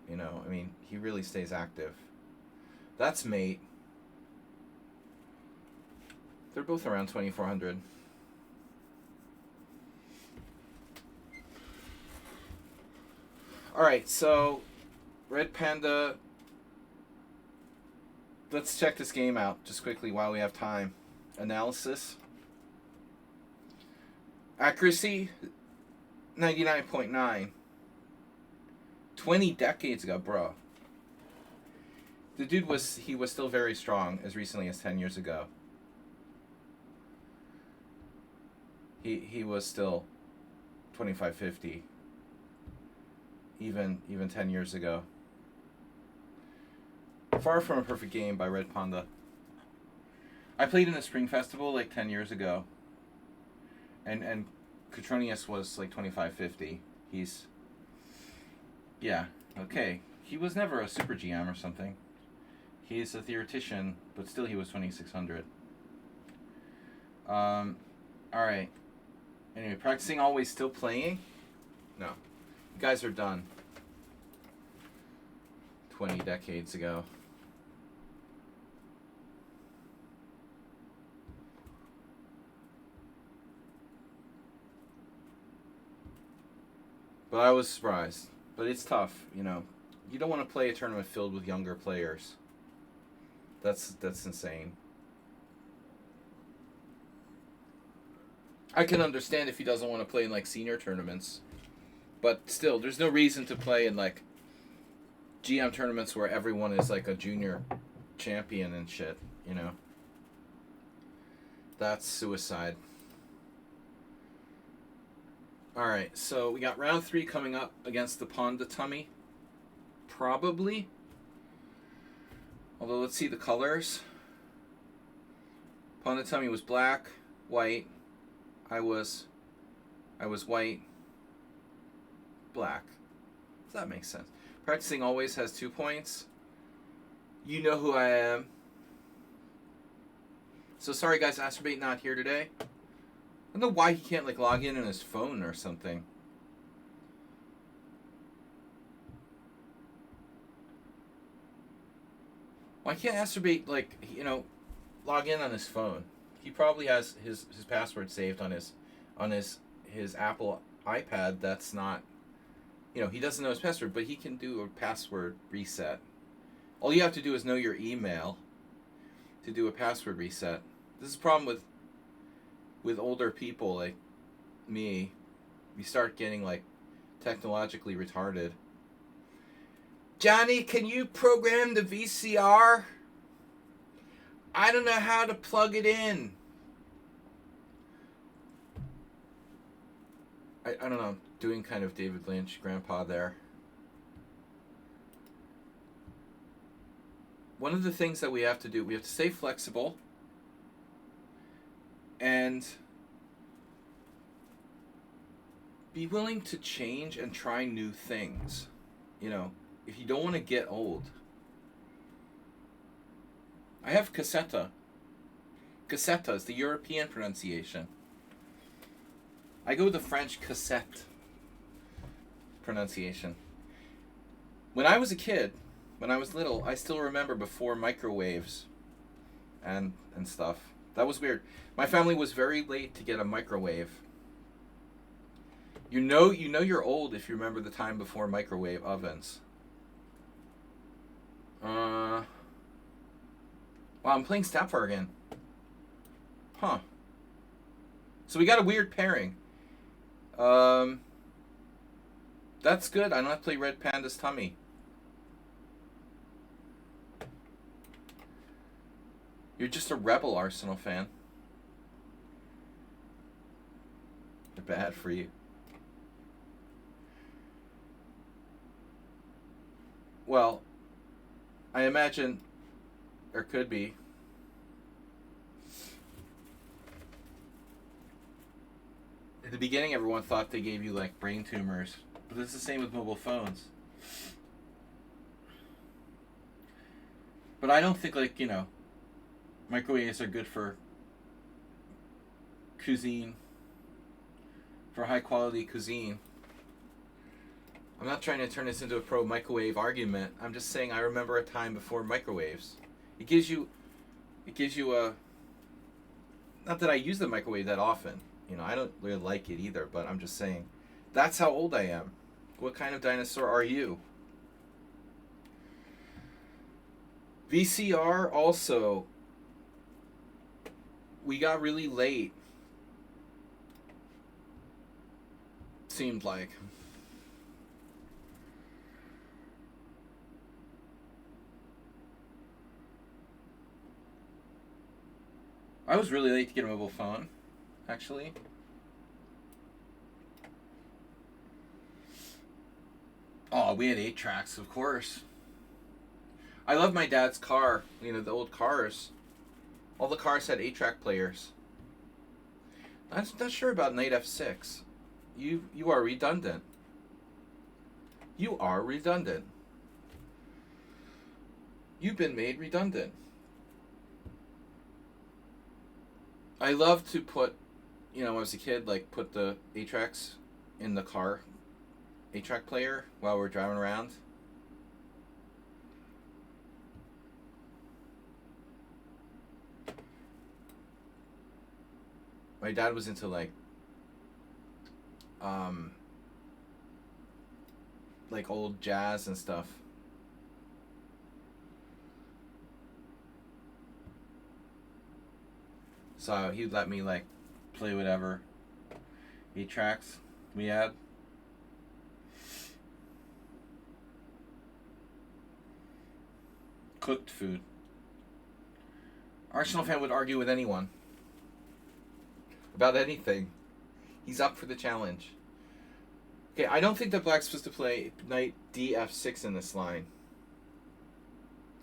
You know, I mean, he really stays active. That's mate. They're both around 2,400. Alright, so Red Panda. Let's check this game out just quickly while we have time. Analysis. Accuracy, 99.9. 20 decades ago, bro. The dude was still very strong as recently as 10 years ago. He was still 2550 even 10 years ago. Far from a perfect game by Red Pawnda. I played in the Spring Festival like 10 years ago. And Cutronius was like 2550. He's, yeah, okay. He was never a super GM or something. He's a theoretician, but still he was 2600. Alright. Anyway, practicing always still playing? No. You guys are done. 20 decades ago. But I was surprised. But it's tough, you know. You don't want to play a tournament filled with younger players. That's insane. I can understand if he doesn't want to play in like senior tournaments. But still, there's no reason to play in like GM tournaments where everyone is like a junior champion and shit, you know. That's suicide. Alright, so we got round 3 coming up against the Pawnda Tummy. Probably. Although, let's see the colors. Pawnda Tummy was black, white. I was white, black. Does that make sense? Practicing always has 2 points. You know who I am. So sorry guys, Astrobate not here today. I don't know why he can't like log in on his phone or something. Why can't Astrobate like, you know, log in on his phone? He probably has his password saved on his Apple iPad. That's not, you know, he doesn't know his password, but he can do a password reset. All you have to do is know your email to do a password reset. This is a problem with older people like me. We start getting like technologically retarded. Johnny, can you program the VCR? I don't know how to plug it in. I don't know. Doing kind of David Lynch, grandpa there. One of the things that we have to do, we have to stay flexible and be willing to change and try new things. You know, if you don't want to get old. I have cassetta. Cassetta is the European pronunciation. I go with the French cassette pronunciation. When I was a kid, when I was little, I still remember before microwaves and stuff. That was weird. My family was very late to get a microwave. You know you're old if you remember the time before microwave ovens. Wow, I'm playing Stapfar again. Huh. So we got a weird pairing. That's good. I don't have to play Red Panda's Tummy. You're just a rebel Arsenal fan. They're bad for you. Well, I imagine there could be. In the beginning, everyone thought they gave you like brain tumors, but it's the same with mobile phones. But I don't think, like, you know, microwaves are good for cuisine, for high quality cuisine. I'm not trying to turn this into a pro microwave argument. I'm just saying I remember a time before microwaves. It gives you a, not that I use the microwave that often. You know, I don't really like it either, but I'm just saying that's how old I am. What kind of dinosaur are you? VCR also, we got really late. Seemed like. I was really late to get a mobile phone, actually. Oh, we had 8 tracks, of course. I love my dad's car. You know, the old cars. All the cars had 8-track players. I'm not sure about knight f6. You are redundant. You are redundant. You've been made redundant. I love to put, when I was a kid, like put the 8-tracks in the car 8-track player while we're driving around. My dad was into like old jazz and stuff. So he'd let me like play whatever 8-tracks we had. Cooked food. Arsenal fan would argue with anyone about anything. He's up for the challenge. Okay, I don't think that black's supposed to play knight df6 in this line.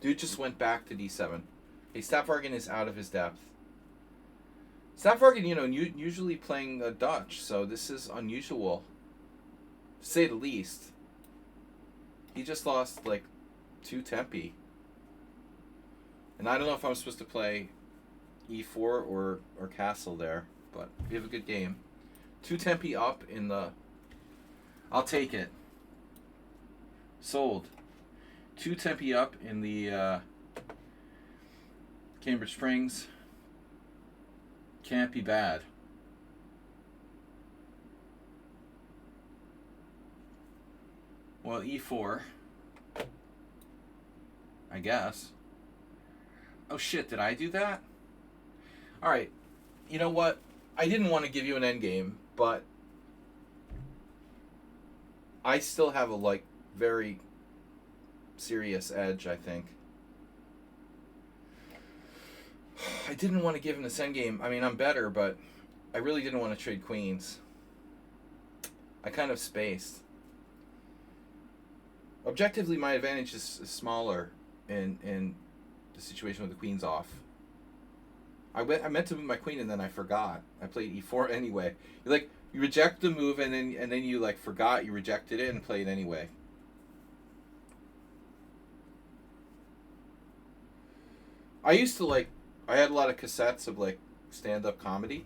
Dude just went back to d7. Okay, Stavvargen is out of his depth. Stavvargen, usually playing a Dutch, so this is unusual, to say the least. He just lost like 2 tempi. And I don't know if I'm supposed to play e4 or castle there, but we have a good game. 2 tempi up in the... I'll take it. Sold. 2 tempi up in the Cambridge Springs. Can't be bad. Well, e4. I guess. Oh shit, did I do that? Alright. You know what? I didn't want to give you an endgame, but I still have a very serious edge, I think. I didn't want to give him this endgame. I mean, I'm better, but I really didn't want to trade queens. I kind of spaced. Objectively, my advantage is smaller in the situation with the queens off. I meant to move my queen and then I forgot. I played e4 anyway. You reject the move and then you forgot you rejected it and played anyway. I used to I had a lot of cassettes of stand-up comedy.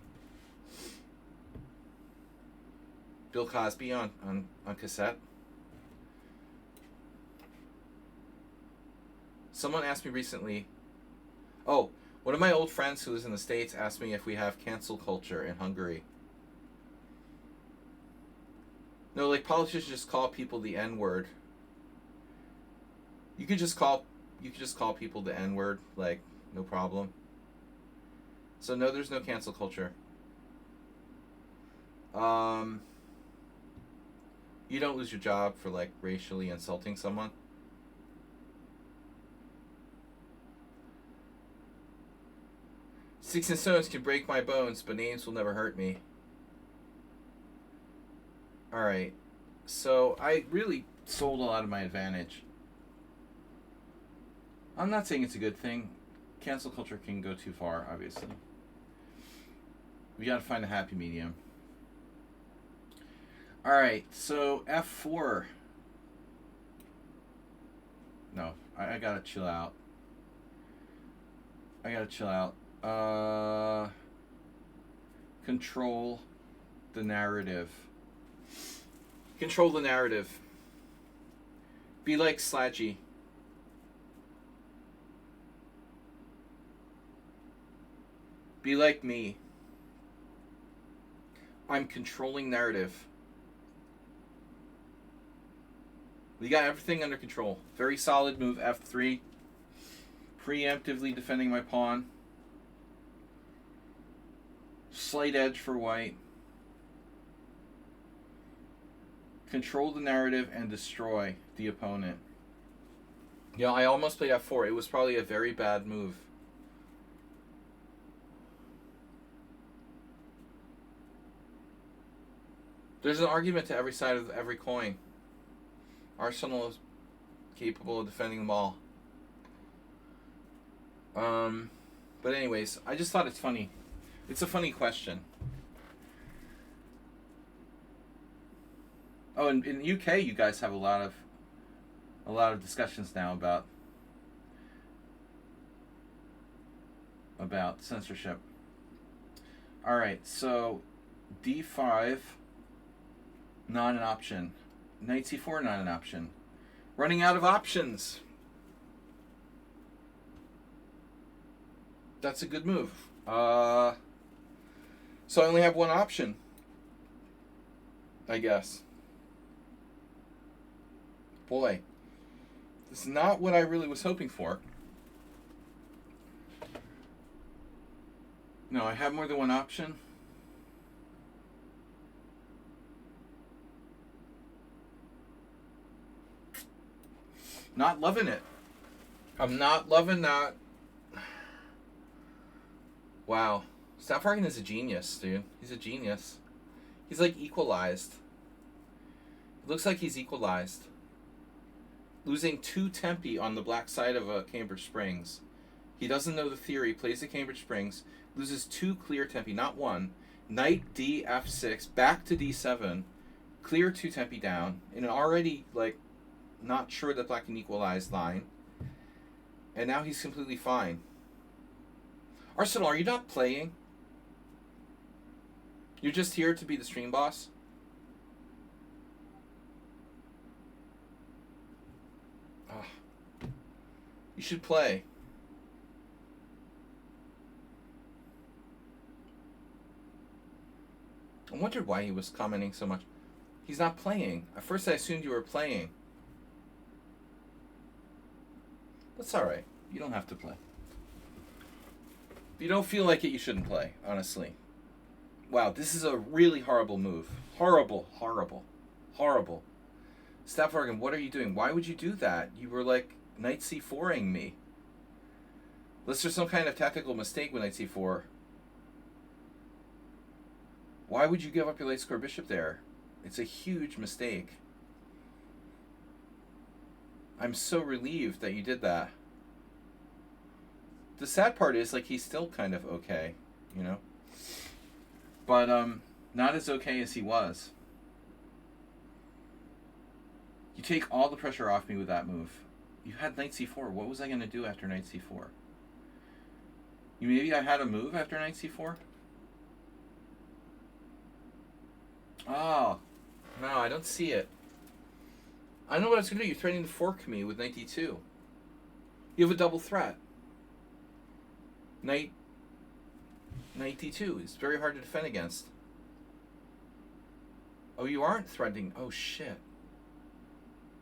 Bill Cosby on cassette. Someone asked me recently, one of my old friends who lives in the States asked me if we have cancel culture in Hungary. No, politicians just call people the N-word. You could just call people the N-word, no problem. So no, there's no cancel culture. You don't lose your job for racially insulting someone. Sticks and stones can break my bones, but names will never hurt me. Alright, so I really sold a lot of my advantage. I'm not saying it's a good thing. Cancel culture can go too far, obviously. We gotta find a happy medium. Alright, so f4. No, I gotta chill out. Control the narrative. Control the narrative. Be like Sladgie. Be like me. I'm controlling narrative. We got everything under control. Very solid move, f3. Preemptively defending my pawn. Slight edge for white. Control the narrative and destroy the opponent. I almost played f4. It was probably a very bad move. There's an argument to every side of every coin. Arsenal is capable of defending them all. But anyways, I just thought it's funny. It's a funny question. Oh, and in the UK, you guys have a lot of discussions now about censorship. All right, so d5, not an option. Knight c4, not an option. Running out of options. That's a good move. So I only have one option, I guess. Boy, this is not what I really was hoping for. No, I have more than one option. Not loving it. I'm not loving that. Wow. Staffhagen is a genius, dude. He's a genius. He's like equalized. It looks like he's equalized. Losing 2 tempi on the black side of a Cambridge Springs. He doesn't know the theory, plays the Cambridge Springs, loses 2 clear tempi, not 1. Knight d f6, back to d7, clear 2 tempi down, in an already, like, not sure that black can equalize line. And now he's completely fine. Arsenal, are you not playing? You're just here to be the stream boss? Oh. You should play. I wondered why he was commenting so much. He's not playing. At first I assumed you were playing. That's alright. You don't have to play. If you don't feel like it, you shouldn't play, honestly. Wow, this is a really horrible move. Horrible, horrible, horrible. Staffhagen, what are you doing? Why would you do that? You were like knight c4ing me. Unless there's some kind of tactical mistake with knight c4. Why would you give up your late square bishop there? It's a huge mistake. I'm so relieved that you did that. The sad part is, like, he's still kind of okay, you know? But, not as okay as he was. You take all the pressure off me with that move. You had knight c4. What was I going to do after knight c4? Maybe I had a move after knight c4? Oh, no, I don't see it. I know what I was going to do. You're threatening to fork me with knight d2. You have a double threat. Knight d2 is very hard to defend against. Oh, you aren't threatening. Oh, shit.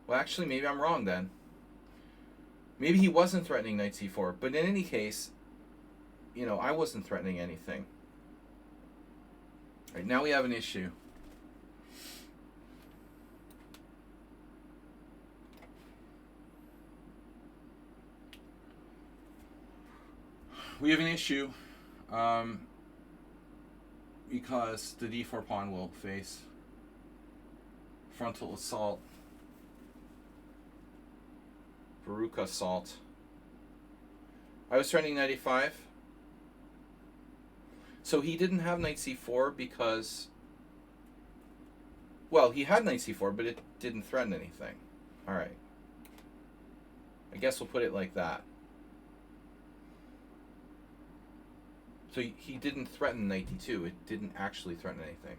Well, actually, maybe I'm wrong then. Maybe he wasn't threatening knight c4. But in any case, you know, I wasn't threatening anything. All right, now we have an issue. We have an issue because the d4 pawn will face frontal assault, Baruka assault. I was threatening knight a5. So he didn't have knight c4 because, well, he had knight c4, but it didn't threaten anything. All right. I guess we'll put it like that. So he didn't threaten knight d2. It didn't actually threaten anything.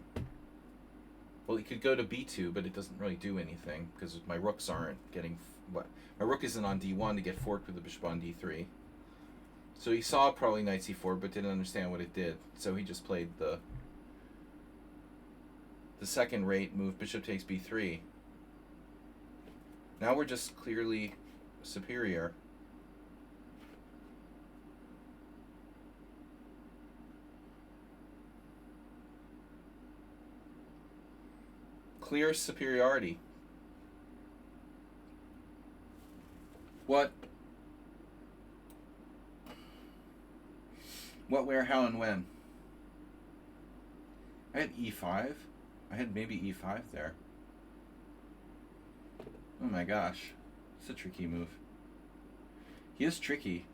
Well, he could go to b2, but it doesn't really do anything because my rooks aren't getting... What? My rook isn't on d1 to get forked with the bishop on d3. So he saw probably knight c4, but didn't understand what it did. So he just played the second rate move, bishop takes b3. Now we're just clearly superior. Clear superiority. What, where, how, and when? I had e5. I had maybe e5 there. Oh my gosh. It's a tricky move. He is tricky.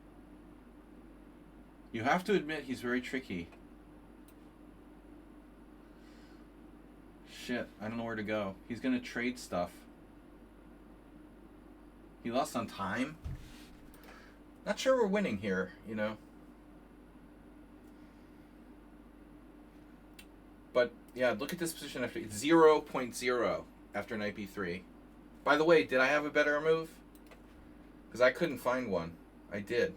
You have to admit he's very tricky. shit. I don't know where to go. He's gonna trade stuff. He lost on time. Not sure we're winning here, you know. But, yeah, look at this position after... It's 0.0 after knight b3. By the way, did I have a better move? Because I couldn't find one. I did.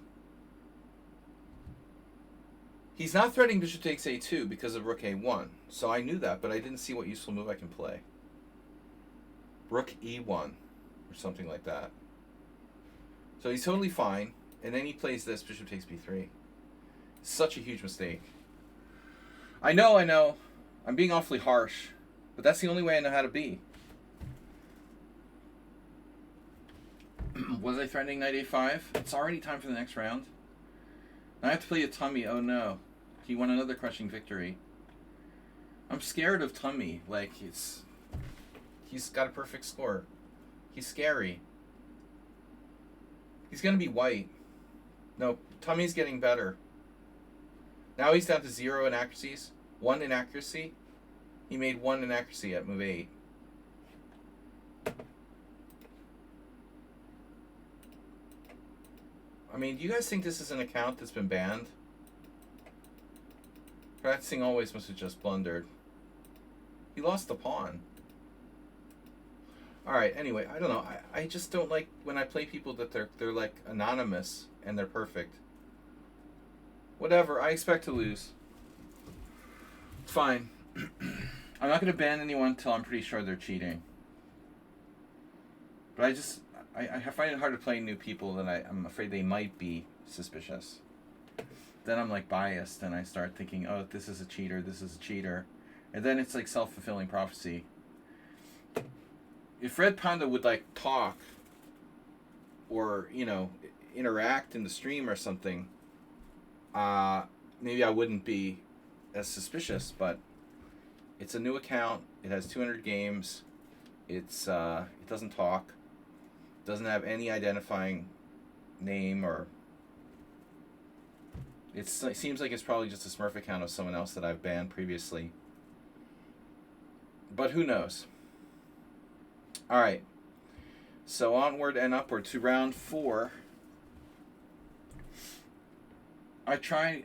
He's not threatening bishop takes a2 because of rook a1. So I knew that, but I didn't see what useful move I can play. Rook e1 or something like that. So he's totally fine. And then he plays this, bishop takes b3. Such a huge mistake. I know. I'm being awfully harsh. But that's the only way I know how to be. Was I threatening knight a5? It's already time for the next round. Now I have to play a tummy. Oh no. He won another crushing victory. I'm scared of tummy. Like, he's got a perfect score. He's scary. He's going to be white. No, tummy's getting better. Now he's down to 0 inaccuracies. 1 inaccuracy. He made 1 inaccuracy at move 8. I mean, do you guys think this is an account that's been banned? Practicing always must have just blundered. He lost the pawn. Alright, anyway, I don't know. I just don't like when I play people that they're like anonymous and they're perfect. Whatever, I expect to lose. It's fine. I'm not going to ban anyone until I'm pretty sure they're cheating. But I find it hard to play new people that I'm afraid they might be suspicious. Then I'm like biased and I start thinking, oh, this is a cheater, this is a cheater. And then it's like self-fulfilling prophecy. If Red Pawnda would like talk or, you know, interact in the stream or something, maybe I wouldn't be as suspicious, but it's a new account. It has 200 games. It doesn't talk. Doesn't have any identifying name or... It seems like it's probably just a Smurf account of someone else that I've banned previously. But who knows? Alright. So onward and upward to round 4. Then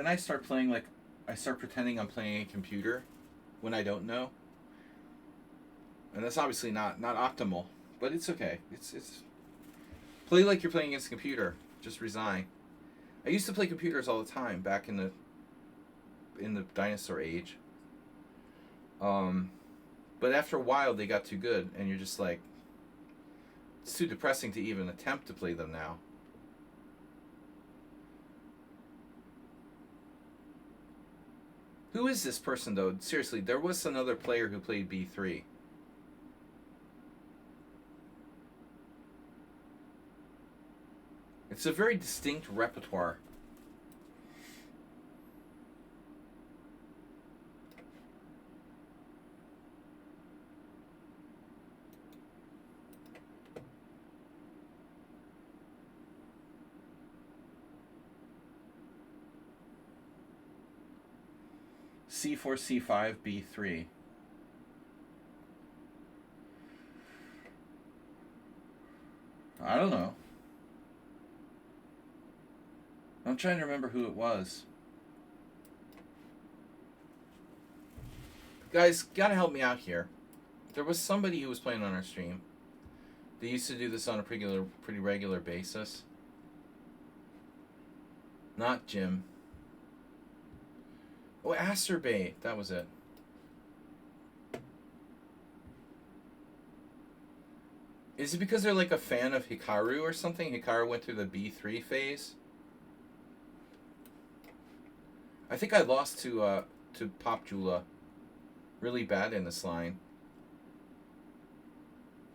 I start playing like... I start pretending I'm playing a computer when I don't know. And that's obviously not optimal. But it's okay. It's play like you're playing against a computer. Just resign. I used to play computers all the time back in the dinosaur age. But after a while they got too good and you're just like, it's too depressing to even attempt to play them now. Who is this person though? Seriously, there was another player who played b3. It's a very distinct repertoire. C4, C5, B3. I don't know. I'm trying to remember who it was. Guys, gotta help me out here. There was somebody who was playing on our stream. They used to do this on a pretty regular basis. Not Jim. Oh, Asterbay. That was it. Is it because they're like a fan of Hikaru or something? Hikaru went through the B3 phase. I think I lost to Popjula really bad in this line.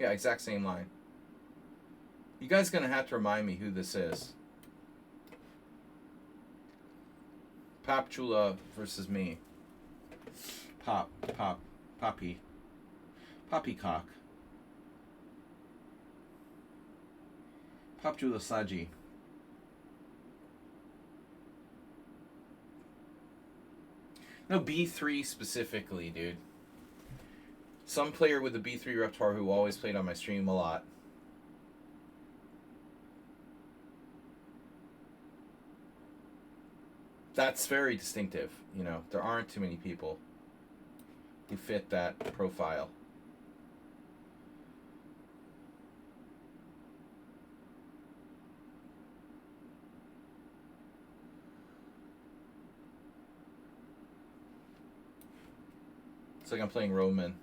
Yeah, exact same line. You guys gonna have to remind me who this is. Popjula versus me. Poppycock. Popjula Sladgie. No, B3 specifically, dude. Some player with a B3 repertoire who always played on my stream a lot. That's very distinctive. You know, there aren't too many people who fit that profile. It's like I'm playing Roman.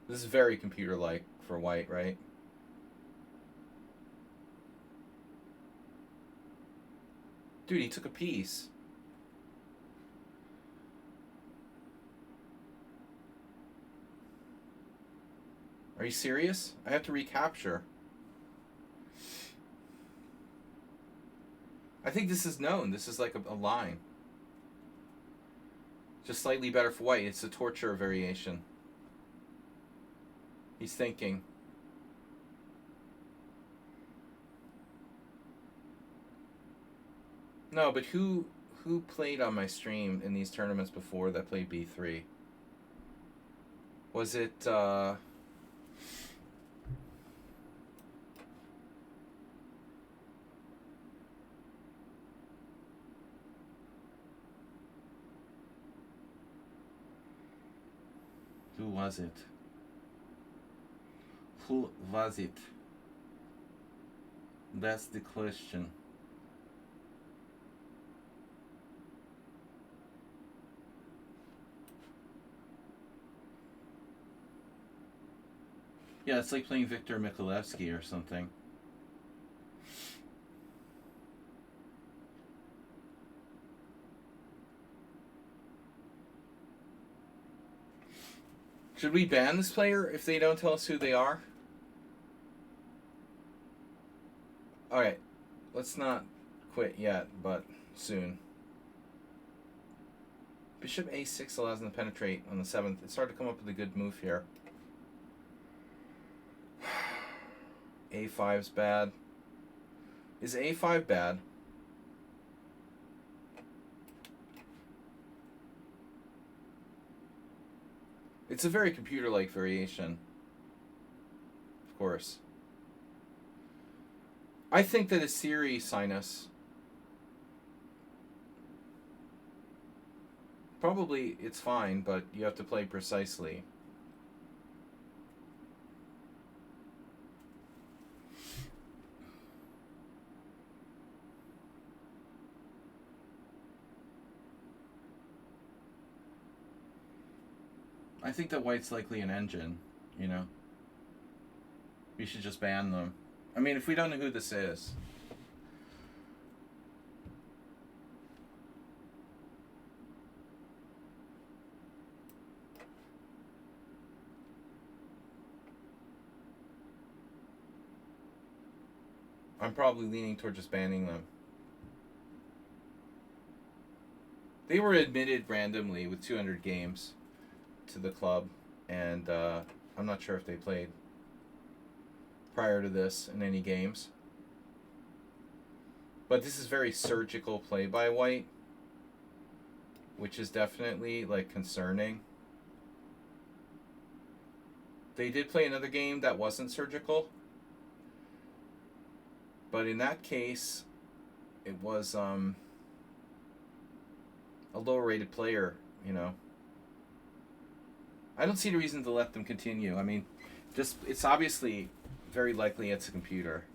This is very computer-like for white, right? Dude, he took a piece. Are you serious? I have to recapture. I think this is known. This is like a line. Just slightly better for white. It's a torture variation. He's thinking. No, but who played on my stream in these tournaments before that played B3? Was it who was it? Who was it? That's the question. Yeah, it's like playing Victor Mikulewski or something. Should we ban this player if they don't tell us who they are? Alright, let's not quit yet, but soon. Bishop a6 allows them to penetrate on the 7th. It started to come up with a good move here. a5's bad. Is a5 bad? It's a very computer-like variation. Of course. I think that a series sinus probably it's fine, but you have to play precisely. I think that white's likely an engine, you know. We should just ban them. I mean, if we don't know who this is. I'm probably leaning toward just banning them. They were admitted randomly with 200 games to the club, and I'm not sure if they played prior to this in any games. But this is very surgical play by white, which is definitely like concerning. They did play another game that wasn't surgical, but in that case it was a lower rated player, you know. I don't see the reason to let them continue. I mean, just it's obviously very likely it's a computer.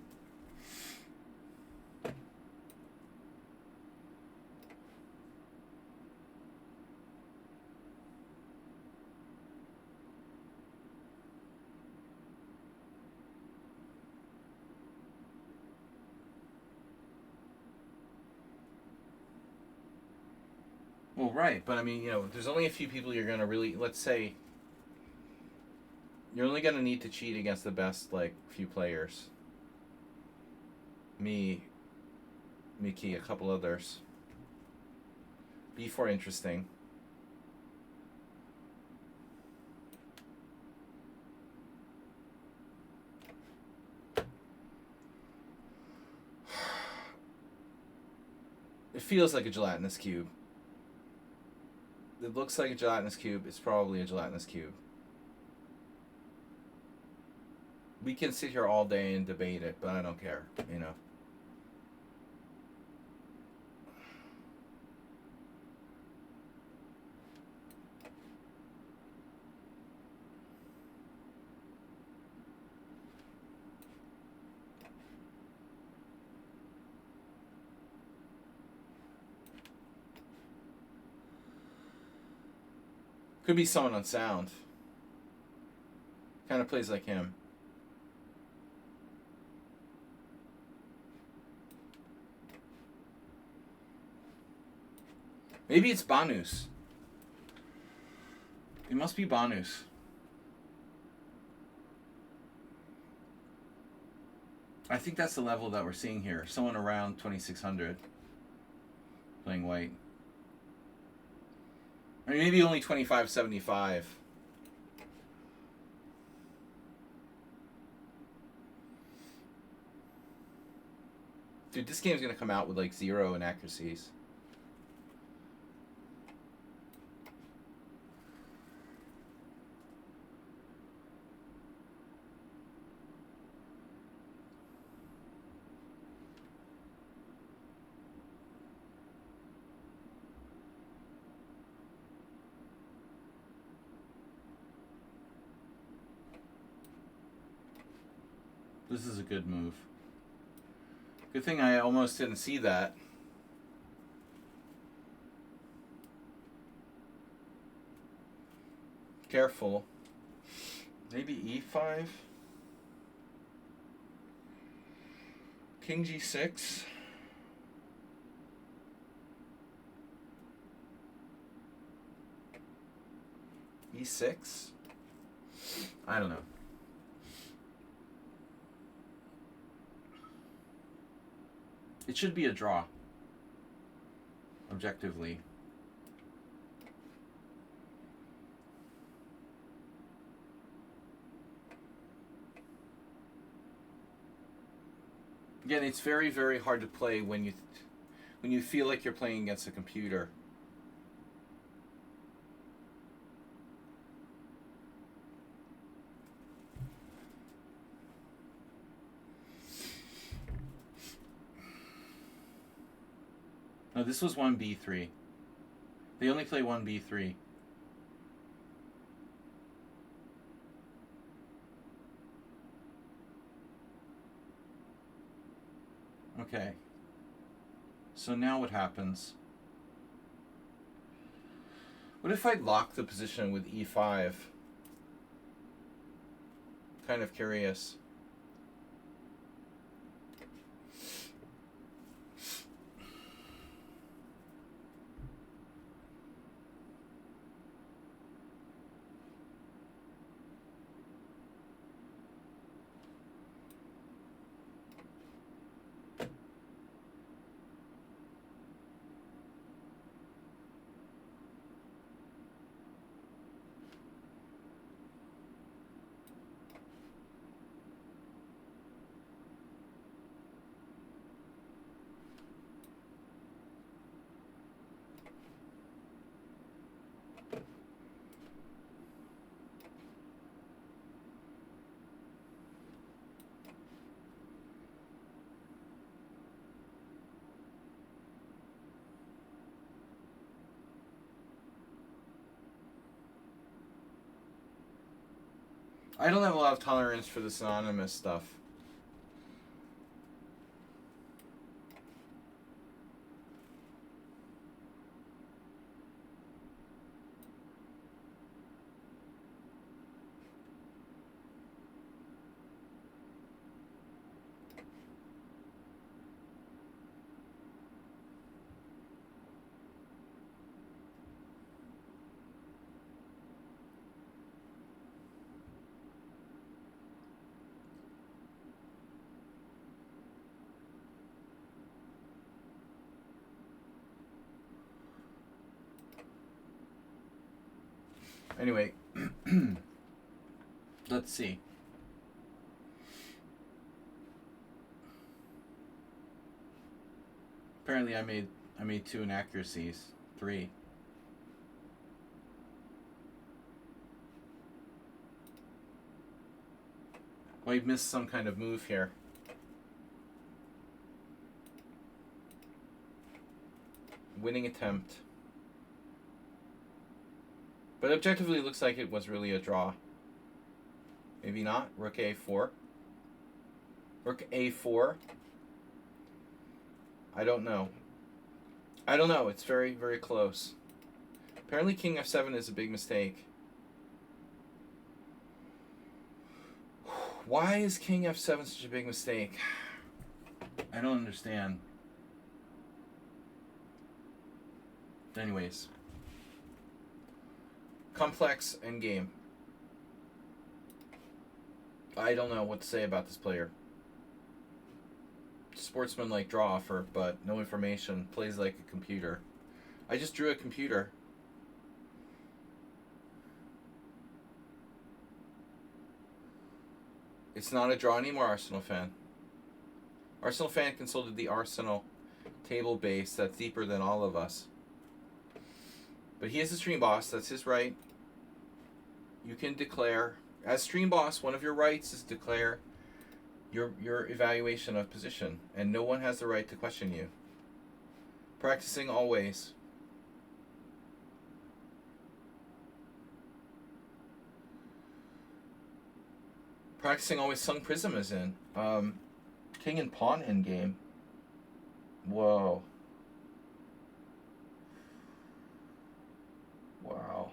Well, right, but I mean, you know, there's only a few people you're going to really, let's say, you're only going to need to cheat against the best, like, few players. Me, Mickey, a couple others. B4 interesting. It feels like a gelatinous cube. it looks like a gelatinous cube. It's probably a gelatinous cube. We can sit here all day and debate it, but I don't care, you know. Could be someone on sound. Kind of plays like him. Maybe it's Banus. It must be Banus. I think that's the level that we're seeing here. Someone around 2600 playing white. I mean, maybe only 2575. Dude, this game's gonna come out with like 0 inaccuracies. This is a good move. Good thing I almost didn't see that. Careful. Maybe e5. King g6. e6. I don't know. It should be a draw, objectively. Again, it's very, very hard to play when you feel like you're playing against a computer. No, this was 1b3. They only play 1b3. Okay. So now what happens? What if I lock the position with e5? Kind of curious. I don't have a lot of tolerance for this anonymous stuff. Anyway, let's see. Apparently I made 2 inaccuracies. 3. Oh, he missed some kind of move here. Winning attempt. But objectively, it looks like it was really a draw. Maybe not. Rook A4. Rook A4. I don't know. I don't know. It's very, very close. Apparently King F7 is a big mistake. Why is King F7 such a big mistake? I don't understand. Anyways. Complex endgame. I don't know what to say about this player. Sportsman-like draw offer, but no information. Plays like a computer. I just drew a computer. It's not a draw anymore, Arsenal fan. Arsenal fan consulted the Arsenal table base that's deeper than all of us. But he is the stream boss. That's his right. You can declare, as stream boss, one of your rights is declare your evaluation of position, and no one has the right to question you. Practicing always. Practicing always. Sung Prism is in. King and pawn endgame. Whoa. Wow.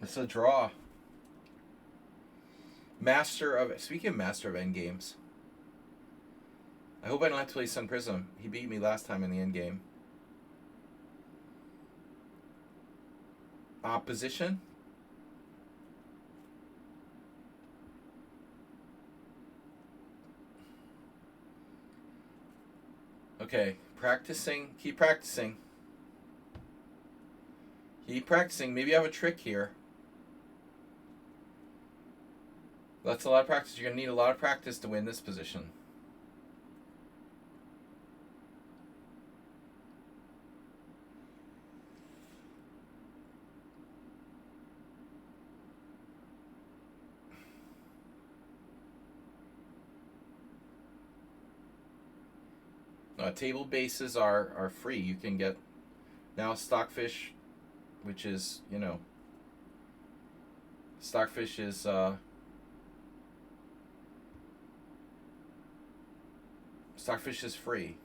It's a draw. Speaking of master of endgames, I hope I don't have to play Sun Prism. He beat me last time in the endgame. Opposition. Okay, practicing. Keep practicing. Keep practicing. Maybe I have a trick here. That's a lot of practice. You're going to need a lot of practice to win this position. Table bases are free. You can get now Stockfish, which is, you know, Stockfish is Stockfish is free.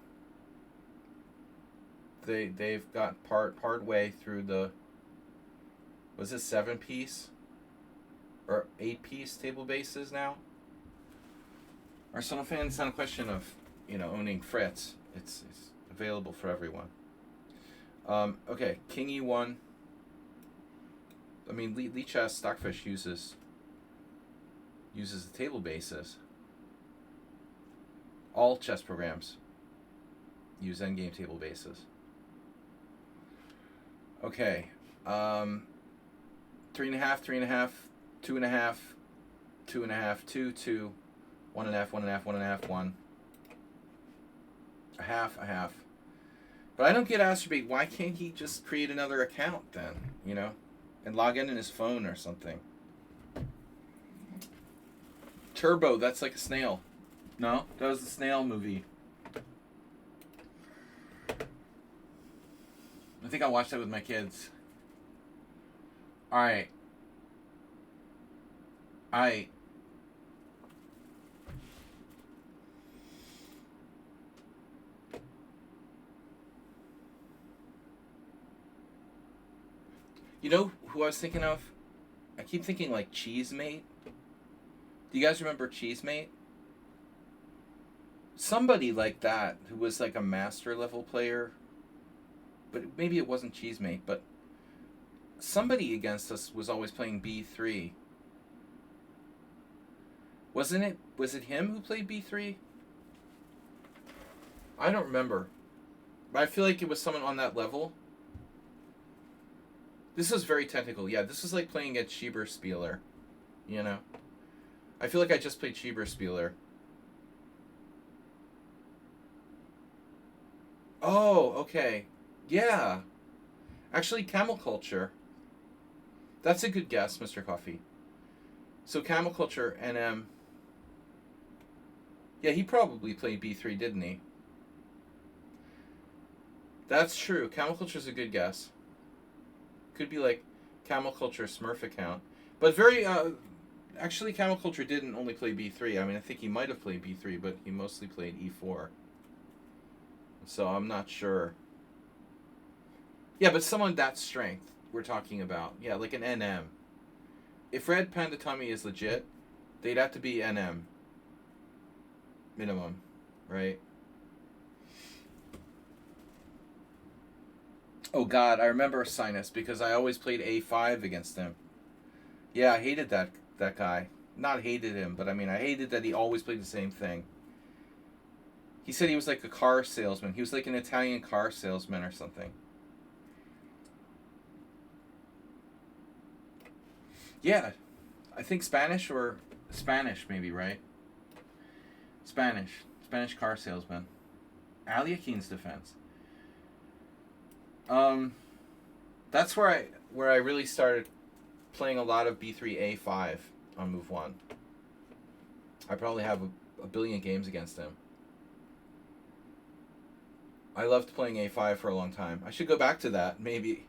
They've got part way through the, was it 7-piece or 8-piece table bases now? Arsenal fans, it's not a question of, you know, owning Fritz. It's available for everyone. Okay, King E1. I mean, Lee Chess Stockfish uses the table bases. All chess programs use endgame table bases. Okay, 3.5, 3.5, 2.5, 2.5, 2, 2, 1.5, 1.5, 1.5, 1. A half. But I don't get Astrobate. Why can't he just create another account then, you know, and log in his phone or something? Turbo, that's like a snail. No? That was the snail movie. I think I watched that with my kids. Alright. You know who I was thinking of? I keep thinking like Cheesemate. Do you guys remember Cheesemate? Somebody like that who was like a master level player. But maybe it wasn't Cheesemate, but somebody against us was always playing B3. Wasn't it? Was it him who played B3? I don't remember. But I feel like it was someone on that level. This is very technical. Yeah, this is like playing at Schieberspieler. You know? I feel like I just played Schieberspieler. Oh, okay. Yeah. Actually, camel culture. That's a good guess, Mr. Coffee. So camel culture, NM. Yeah, he probably played B3, didn't he? That's true. Camel culture's a good guess. Could be like camel culture Smurf account. But very, actually, camel culture didn't only play B3. I mean, I think he might have played B3, but he mostly played E4. So I'm not sure. Yeah, but someone that strength we're talking about. Yeah, like an NM. If Red Panda Tommy is legit, they'd have to be NM. Minimum, right? Oh God, I remember Sinus because I always played A5 against him. Yeah, I hated that guy. Not hated him, but I mean I hated that he always played the same thing. He said he was like a car salesman. He was like an Italian car salesman or something. Yeah, I think Spanish maybe, right? Spanish car salesman. Aliakine's defense. That's where I really started playing a lot of B3 A5 on move 1. I probably have a billion games against him. I loved playing A5 for a long time. I should go back to that, maybe.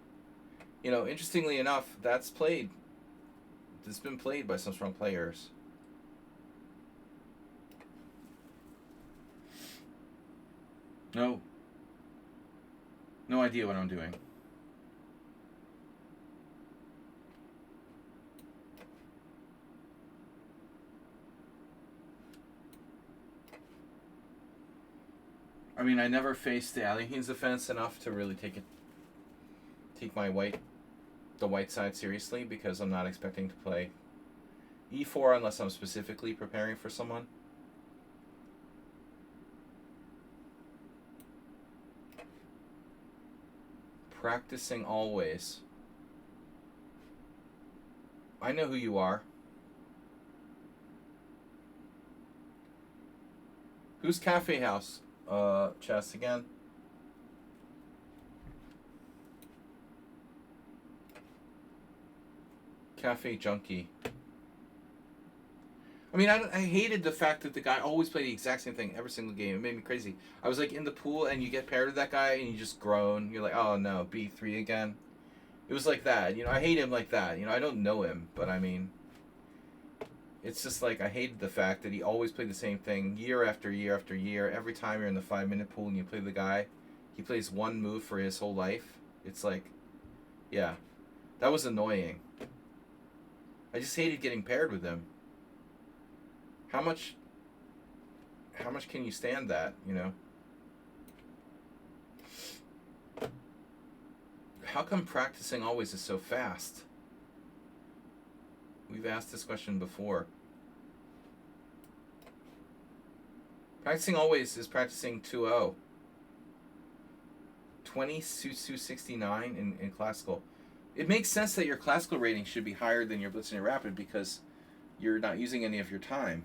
You know, interestingly enough, that's played. It's been played by some strong players. No idea what I'm doing. I mean, I never faced the Aliakine's defense enough to really take the white side seriously because I'm not expecting to play E4 unless I'm specifically preparing for someone. Practicing always. I know who you are. Who's Cafe House? Chess again. Cafe Junkie. I mean, I hated the fact that the guy always played the exact same thing every single game. It made me crazy. I was like in the pool and you get paired with that guy and you just groan. You're like, oh no, B3 again. It was like that. You know, I hate him like that. You know, I don't know him, but I mean, it's just like I hated the fact that he always played the same thing year after year after year. Every time you're in the 5-minute pool and you play the guy, he plays one move for his whole life. It's like, yeah, that was annoying. I just hated getting paired with him. How much can you stand that, you know? How come practicing always is so fast? We've asked this question before. Practicing always is practicing 2-0. 20 suits 269 in classical. It makes sense that your classical rating should be higher than your Blitz and your Rapid because you're not using any of your time.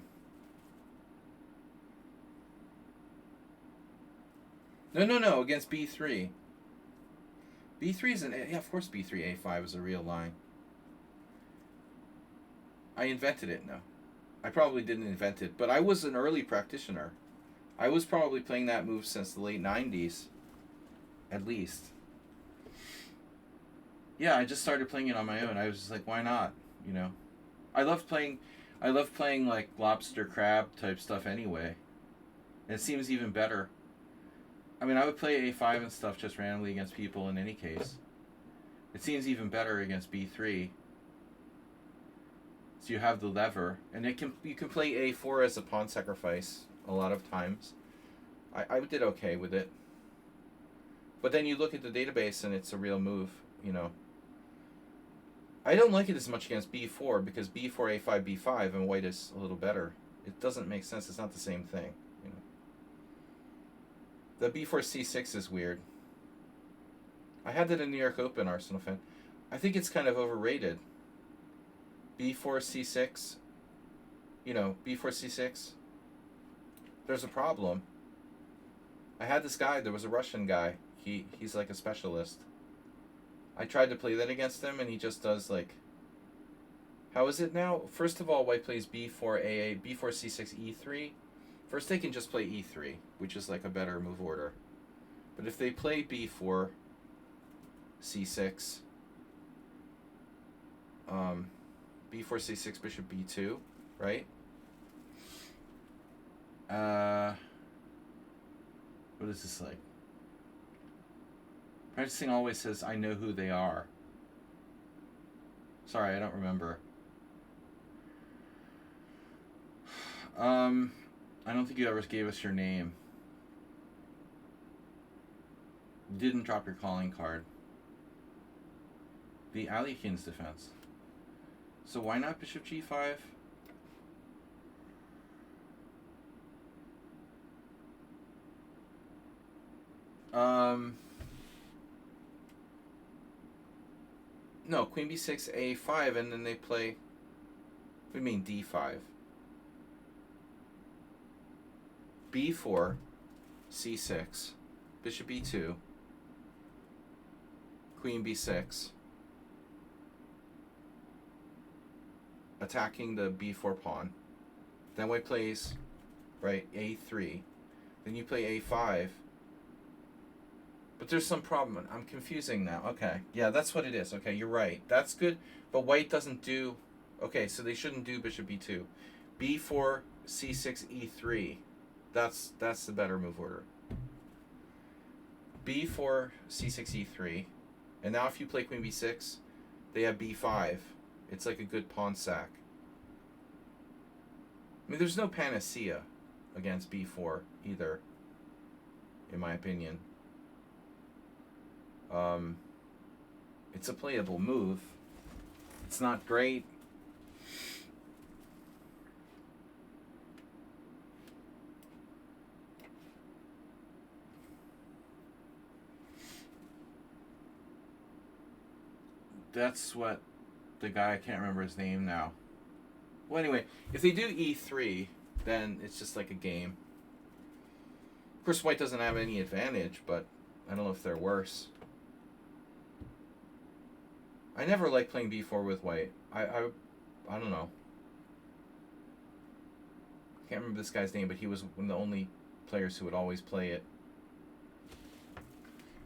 No, against B3. B3 is yeah, of course B3 A5 is a real line. I invented it, no. I probably didn't invent it, but I was an early practitioner. I was probably playing that move since the late 90s, at least. Yeah, I just started playing it on my own. I was just like, why not? You know, I love playing like lobster crab type stuff anyway. And it seems even better. I mean, I would play A5 and stuff just randomly against people in any case. It seems even better against B3. So you have the lever, and you can play A4 as a pawn sacrifice a lot of times. I did okay with it. But then you look at the database and it's a real move, you know. I don't like it as much against B4 because B4, A5, B5 and white is a little better. It doesn't make sense. It's not the same thing. You know. The B4, C6 is weird. I had that in New York Open, Arsenal fan. I think it's kind of overrated. B4, C6. You know, B4, C6. There's a problem. I had this guy. There was a Russian guy. He's like a specialist. I tried to play that against him, and he just does, like... How is it now? First of all, white plays b4, a8, b4, c6, e3. First, they can just play e3, which is like a better move order. But if they play b4, c6, b4, c6, bishop b2, right? What is this like? Practicing always says, I know who they are. Sorry, I don't remember. I don't think you ever gave us your name. You didn't drop your calling card. The Alekhines defense. So why not bishop g5? No, queen b6, a5, and then they play... What do you mean d5? b4, c6, bishop e2, queen b6, attacking the b4 pawn. Then white plays, right, a3. Then you play a5. But there's some problem. I'm confusing now. Okay. Yeah, that's what it is. Okay, you're right. That's good. But white doesn't do... Okay, so they shouldn't do bishop b2. b4, c6, e3. That's the better move order. b4, c6, e3. And now if you play queen b6, they have b5. It's like a good pawn sack. I mean, there's no panacea against b4 either, in my opinion. It's a playable move. It's not great. That's what the guy, I can't remember his name now. Well, anyway, if they do e3, then it's just like a game. Of course, white doesn't have any advantage, but I don't know if they're worse. I never liked playing b4 with white. I don't know. I can't remember this guy's name, but he was one of the only players who would always play it.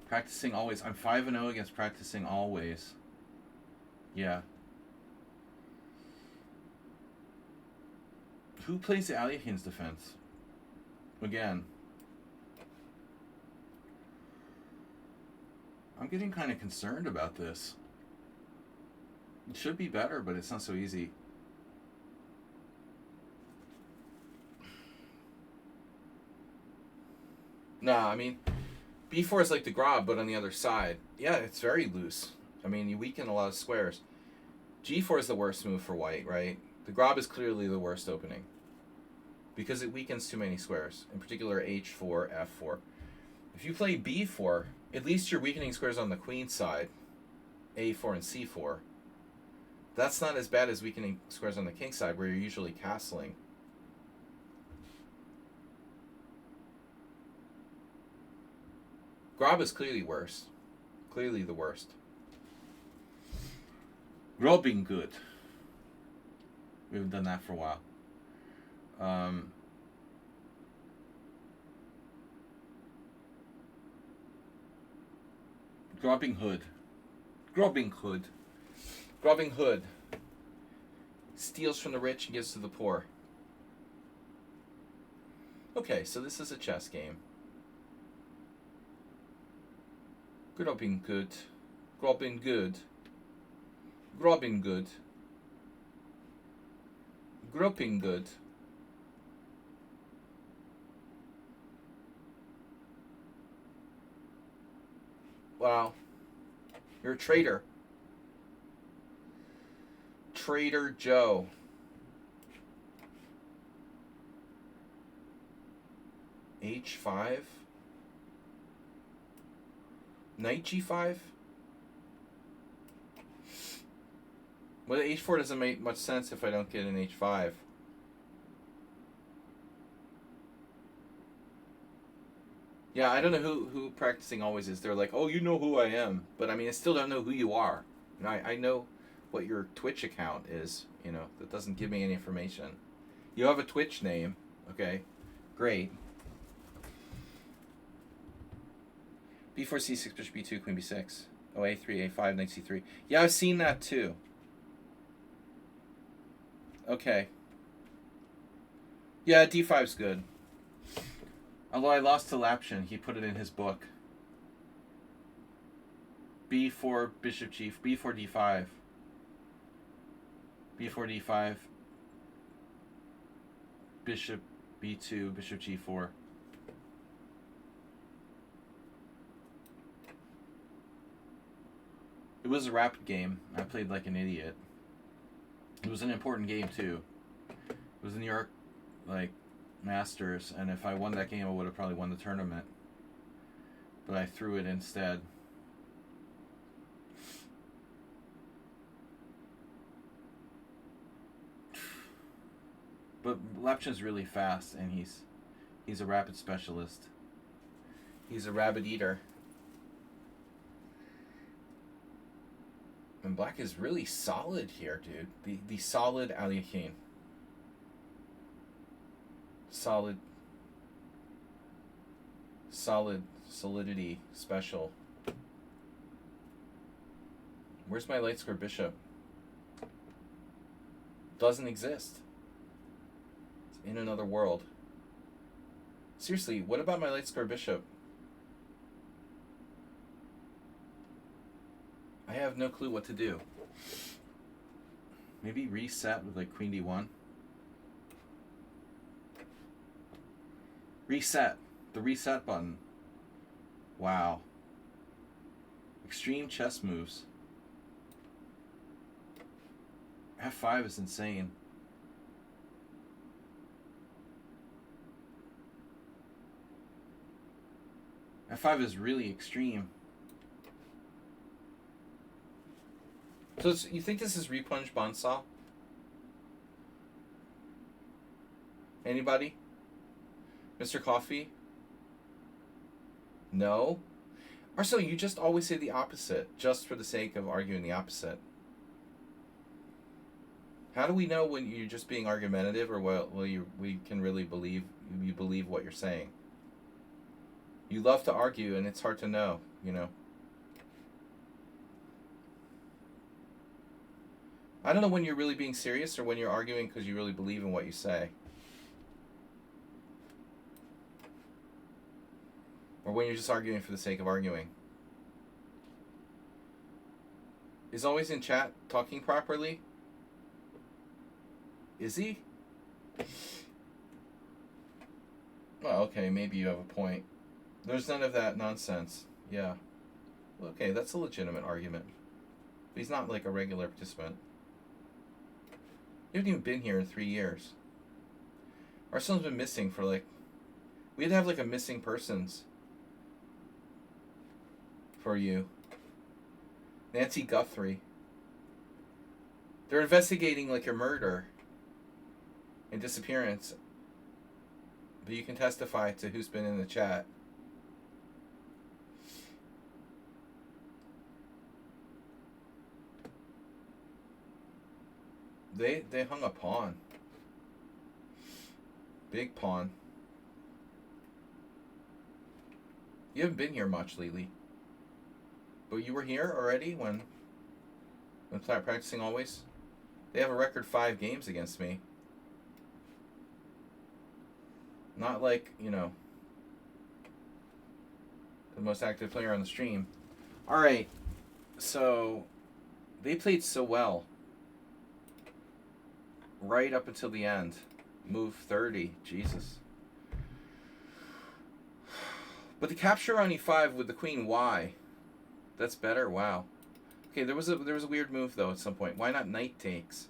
Practicing always. I'm 5-0 against practicing always. Yeah. Who plays the Alekhines defense? Again. I'm getting kind of concerned about this. It should be better, but it's not so easy. Nah, I mean, b4 is like the Grob, but on the other side. Yeah, it's very loose. I mean, you weaken a lot of squares. g4 is the worst move for white, right? The Grob is clearly the worst opening, because it weakens too many squares, in particular h4, f4. If you play b4, at least you're weakening squares on the queen side, a4 and c4. That's not as bad as weakening squares on the king side, where you're usually castling. Grob is clearly worse. Clearly the worst. Grobbing good. We haven't done that for a while. Grobbing Hood. Grobbing Hood. Grobbing Hood. Steals from the rich and gives to the poor. Okay, so this is a chess game. Grobbing good. Grobbing good. Grobbing good. Groping good. Wow. You're a traitor. Trader Joe. H5. Knight G5. Well, H4 doesn't make much sense if I don't get an H5. Yeah, I don't know who practicing always is. They're like, oh, you know who I am, but I mean, I still don't know who you are. You know, I know what your Twitch account is. You know, that doesn't give me any information. You have a Twitch name, okay? Great. B4 C6 Bishop B2 Queen B6. Oh, A3 A5 Knight C3. Yeah, I've seen that too. Okay. Yeah, D5's good. Although I lost to Lapshin, he put it in his book. B4 Bishop G, B4 D5. B4 D5. Bishop B2, Bishop G4. It was a rapid game. I played like an idiot. It was an important game too. It was the New York, like, Masters, and if I won that game, I would have probably won the tournament. But I threw it instead. But Lapchin's really fast, and he's a rapid specialist. He's a rabbit eater. And black is really solid here, dude. The solid Aliakhine. Solid solidity special. Where's my light square bishop? Doesn't exist. It's in another world. Seriously, what about my light square bishop? I have no clue what to do. Maybe reset with like Queen D1. Reset. The reset button. Wow. Extreme chess moves. F5 is insane. F5 is really extreme. So you think this is replunge Bonsall? Anybody? Mr. Coffee? No? Or so you just always say the opposite, just for the sake of arguing the opposite. How do we know when you're just being argumentative, or we can really believe you believe what you're saying? You love to argue, and it's hard to know, you know. I don't know when you're really being serious or when you're arguing because you really believe in what you say. Or when you're just arguing for the sake of arguing. Is always in chat talking properly? Is he? Well, okay, maybe you have a point. There's none of that nonsense. Yeah. Okay, that's a legitimate argument. But he's not like a regular participant. You haven't even been here in 3 years. Our son's been missing for like... We had to have like a missing persons for you. Nancy Guthrie. They're investigating like your murder and disappearance. But you can testify to who's been in the chat. They hung a pawn. Big pawn. You haven't been here much lately. But you were here already when practicing always? They have a record 5 games against me. Not like, you know, the most active player on the stream. Alright, so they played so well. Right up until the end. Move 30. Jesus. But the capture on e5 with the queen, why? That's better? Wow. Okay, there was a weird move though at some point. Why not knight takes?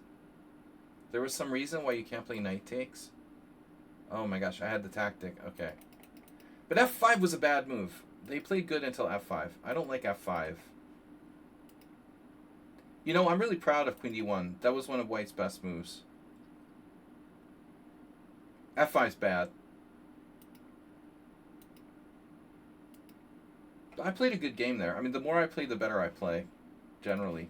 There was some reason why you can't play knight takes? Oh my gosh, I had the tactic. Okay. But f5 was a bad move. They played good until f5. I don't like f5. You know, I'm really proud of queen d1. That was one of white's best moves. f5's bad. I played a good game there. I mean, the more I play, the better I play, generally.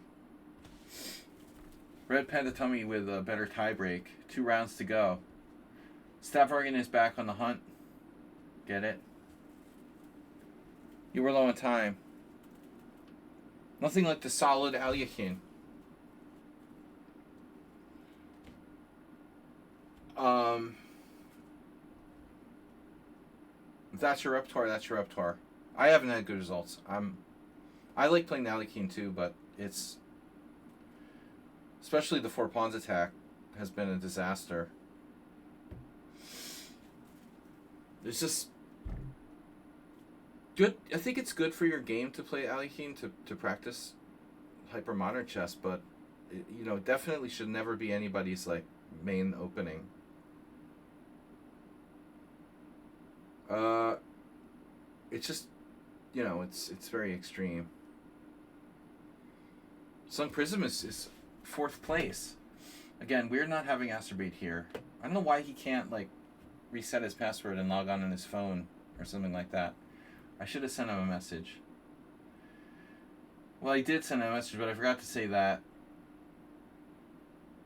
Red Panda Tummy with a better tiebreak. 2 rounds to go. Stavorgan is back on the hunt. Get it? You were low on time. Nothing like the solid Aliakin. If that's your repertoire, that's your repertoire. I haven't had good results. I like playing the Aliakin too, but it's... Especially the 4 pawns attack has been a disaster. It's just... good. I think it's good for your game to play Aliakin to practice hyper modern chess, but it, you know, definitely should never be anybody's like main opening. It's just, you know, it's very extreme. Sun Prism is 4th place. Again, we're not having Astrobate here. I don't know why he can't like reset his password and log on his phone or something like that. I should have sent him a message. Well, I did send him a message, but I forgot to say that.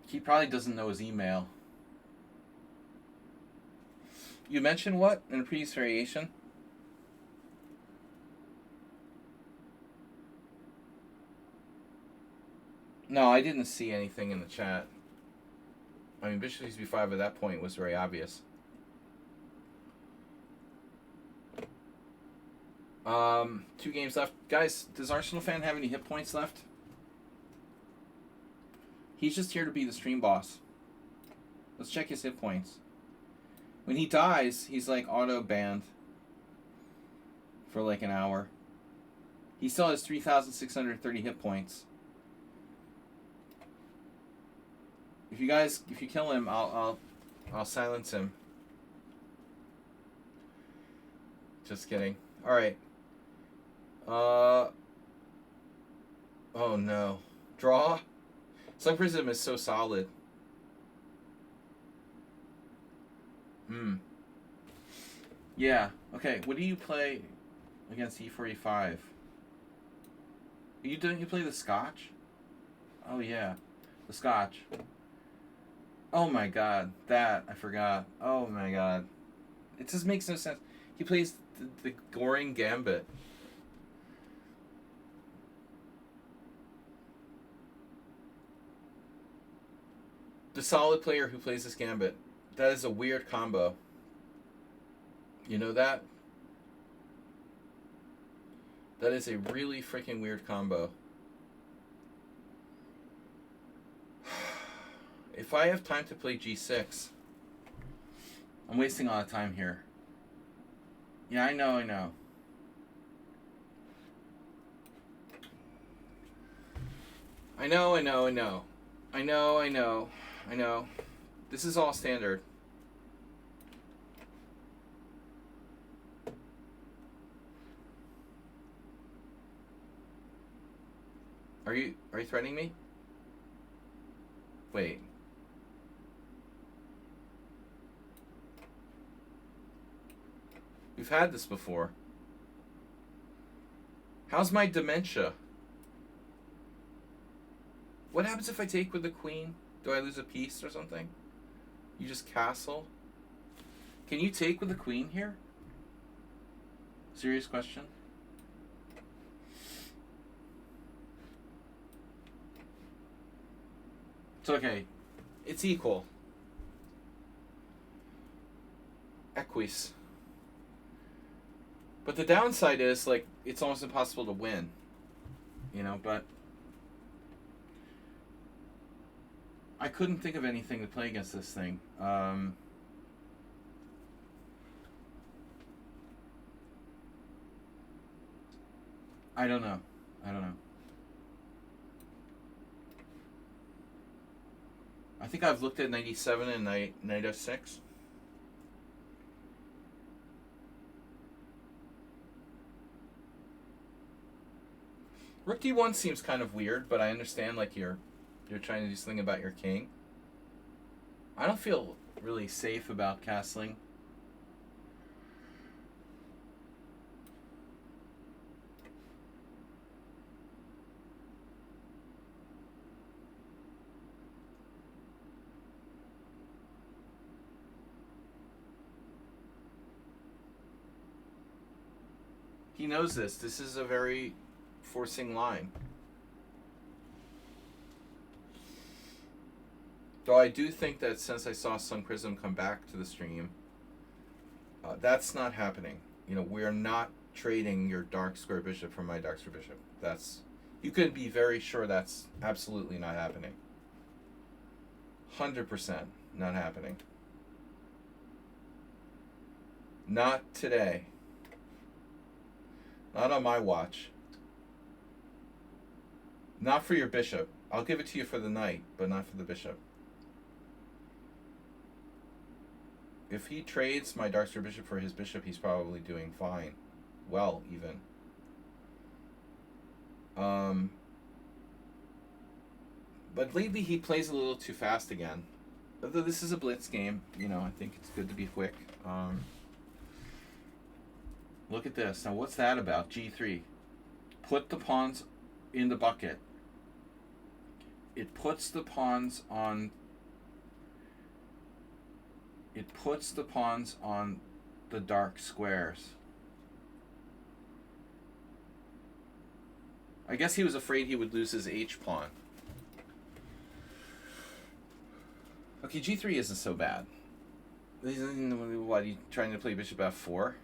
He probably doesn't know his email. You mentioned what in a previous variation? No, I didn't see anything in the chat. I mean, Bishop Usb 5 at that point was very obvious. 2 games left. Guys, does Arsenal fan have any hit points left? He's just here to be the stream boss. Let's check his hit points. When he dies, he's like auto banned for like an hour. He still has 3,630 hit points. If you kill him, I'll silence him. Just kidding. All right. Oh no. Draw? Sun Prism is so solid. Yeah. Okay, what do you play against E4, E5? Don't you play the Scotch? Oh yeah. The Scotch. Oh my god. That, I forgot. Oh my god. It just makes no sense. He plays the Goring Gambit. The solid player who plays this Gambit. That is a weird combo. You know that? That is a really freaking weird combo. If I have time to play G6... I'm wasting a lot of time here. Yeah, I know. I know. This is all standard. Are you threatening me? Wait. We've had this before. How's my dementia? What happens if I take with the queen? Do I lose a piece or something? You just castle? Can you take with the queen here? Serious question. It's okay. It's equal. Equis. But the downside is, like, it's almost impossible to win. You know, but... I couldn't think of anything to play against this thing. I don't know. I think I've looked at 97 and knight f6. Rook d1 seems kind of weird, but I understand, like, you're trying to do something about your king. I don't feel really safe about castling. He knows this. This is a very forcing line. Though I do think that since I saw Sun Prism come back to the stream, that's not happening. You know, we're not trading your dark square bishop for my dark square bishop. You could be very sure that's absolutely not happening. 100% not happening. Not today. Not on my watch. Not for your bishop. I'll give it to you for the knight, but not for the bishop. If he trades my dark square bishop for his bishop, he's probably doing fine. Well, even. But lately he plays a little too fast again. Although this is a blitz game, you know, I think it's good to be quick. Look at this. Now, what's that about? G3. Put the pawns in the bucket. It puts the pawns on... It puts the pawns on the dark squares. I guess he was afraid he would lose his H-pawn. Okay, G3 isn't so bad. What, are you trying to play bishop F4?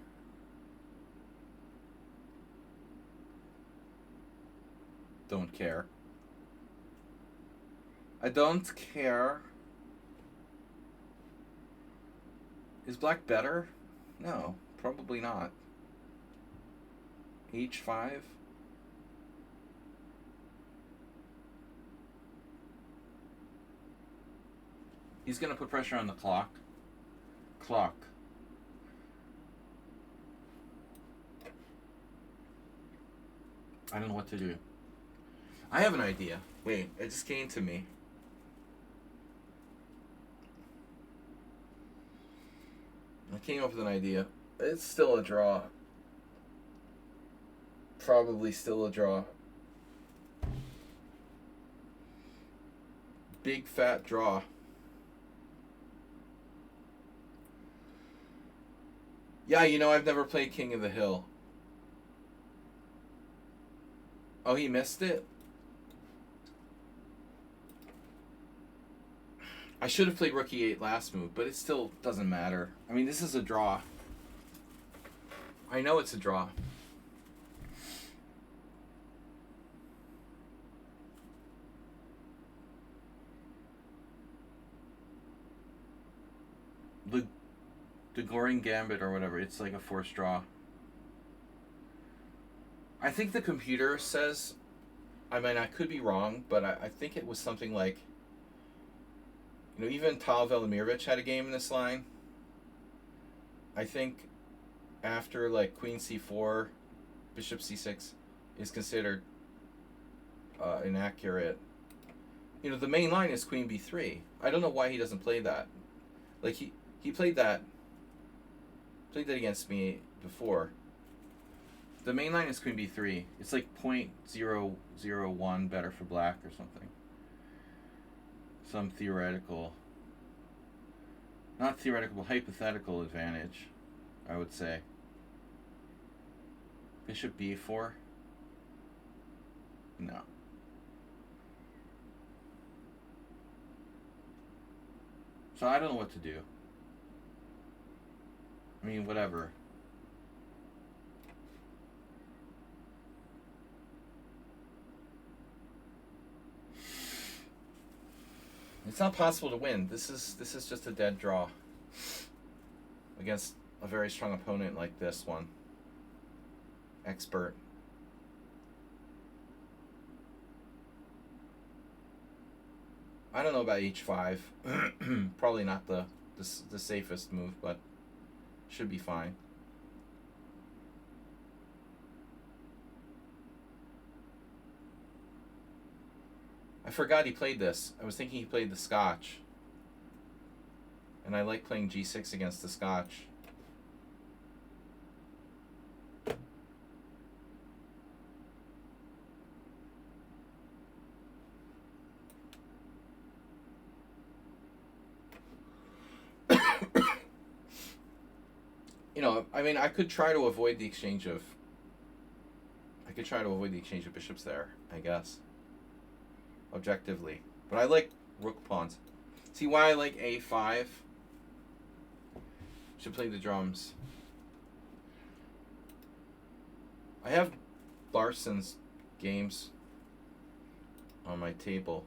Don't care. I don't care. Is black better? No, probably not. H5? He's going to put pressure on the clock. I don't know what to do. I have an idea. Wait, it just came to me. I came up with an idea. It's still a draw. Probably still a draw. Big fat draw. Yeah, you know, I've never played King of the Hill. Oh, he missed it? I should have played Rook E8 last move, but it still doesn't matter. I mean, this is a draw. I know it's a draw. The Goring Gambit or whatever, it's like a forced draw. I think the computer says, I mean, I could be wrong, but I think it was something like, you know, even Tal Velimirovich had a game in this line. I think after like Queen C4, Bishop C6 is considered inaccurate. You know, the main line is Queen B3. I don't know why he doesn't play that. Like he played that against me before. The main line is Queen B3. It's like 0.001 better for black or something. Some theoretical, not theoretical, but hypothetical advantage, I would say. Bishop B4? No. So I don't know what to do. I mean, whatever. It's not possible to win. This is just a dead draw against a very strong opponent like this one. Expert. I don't know about H5. Probably not the safest move, but should be fine. I forgot he played this. I was thinking he played the Scotch. And I like playing G6 against the Scotch. You know, I mean, I could try to avoid the exchange of could try to avoid the exchange of bishops there, I guess. Objectively. But I like rook pawns. See why I like a5? Should play the drums. I have Larson's games on my table.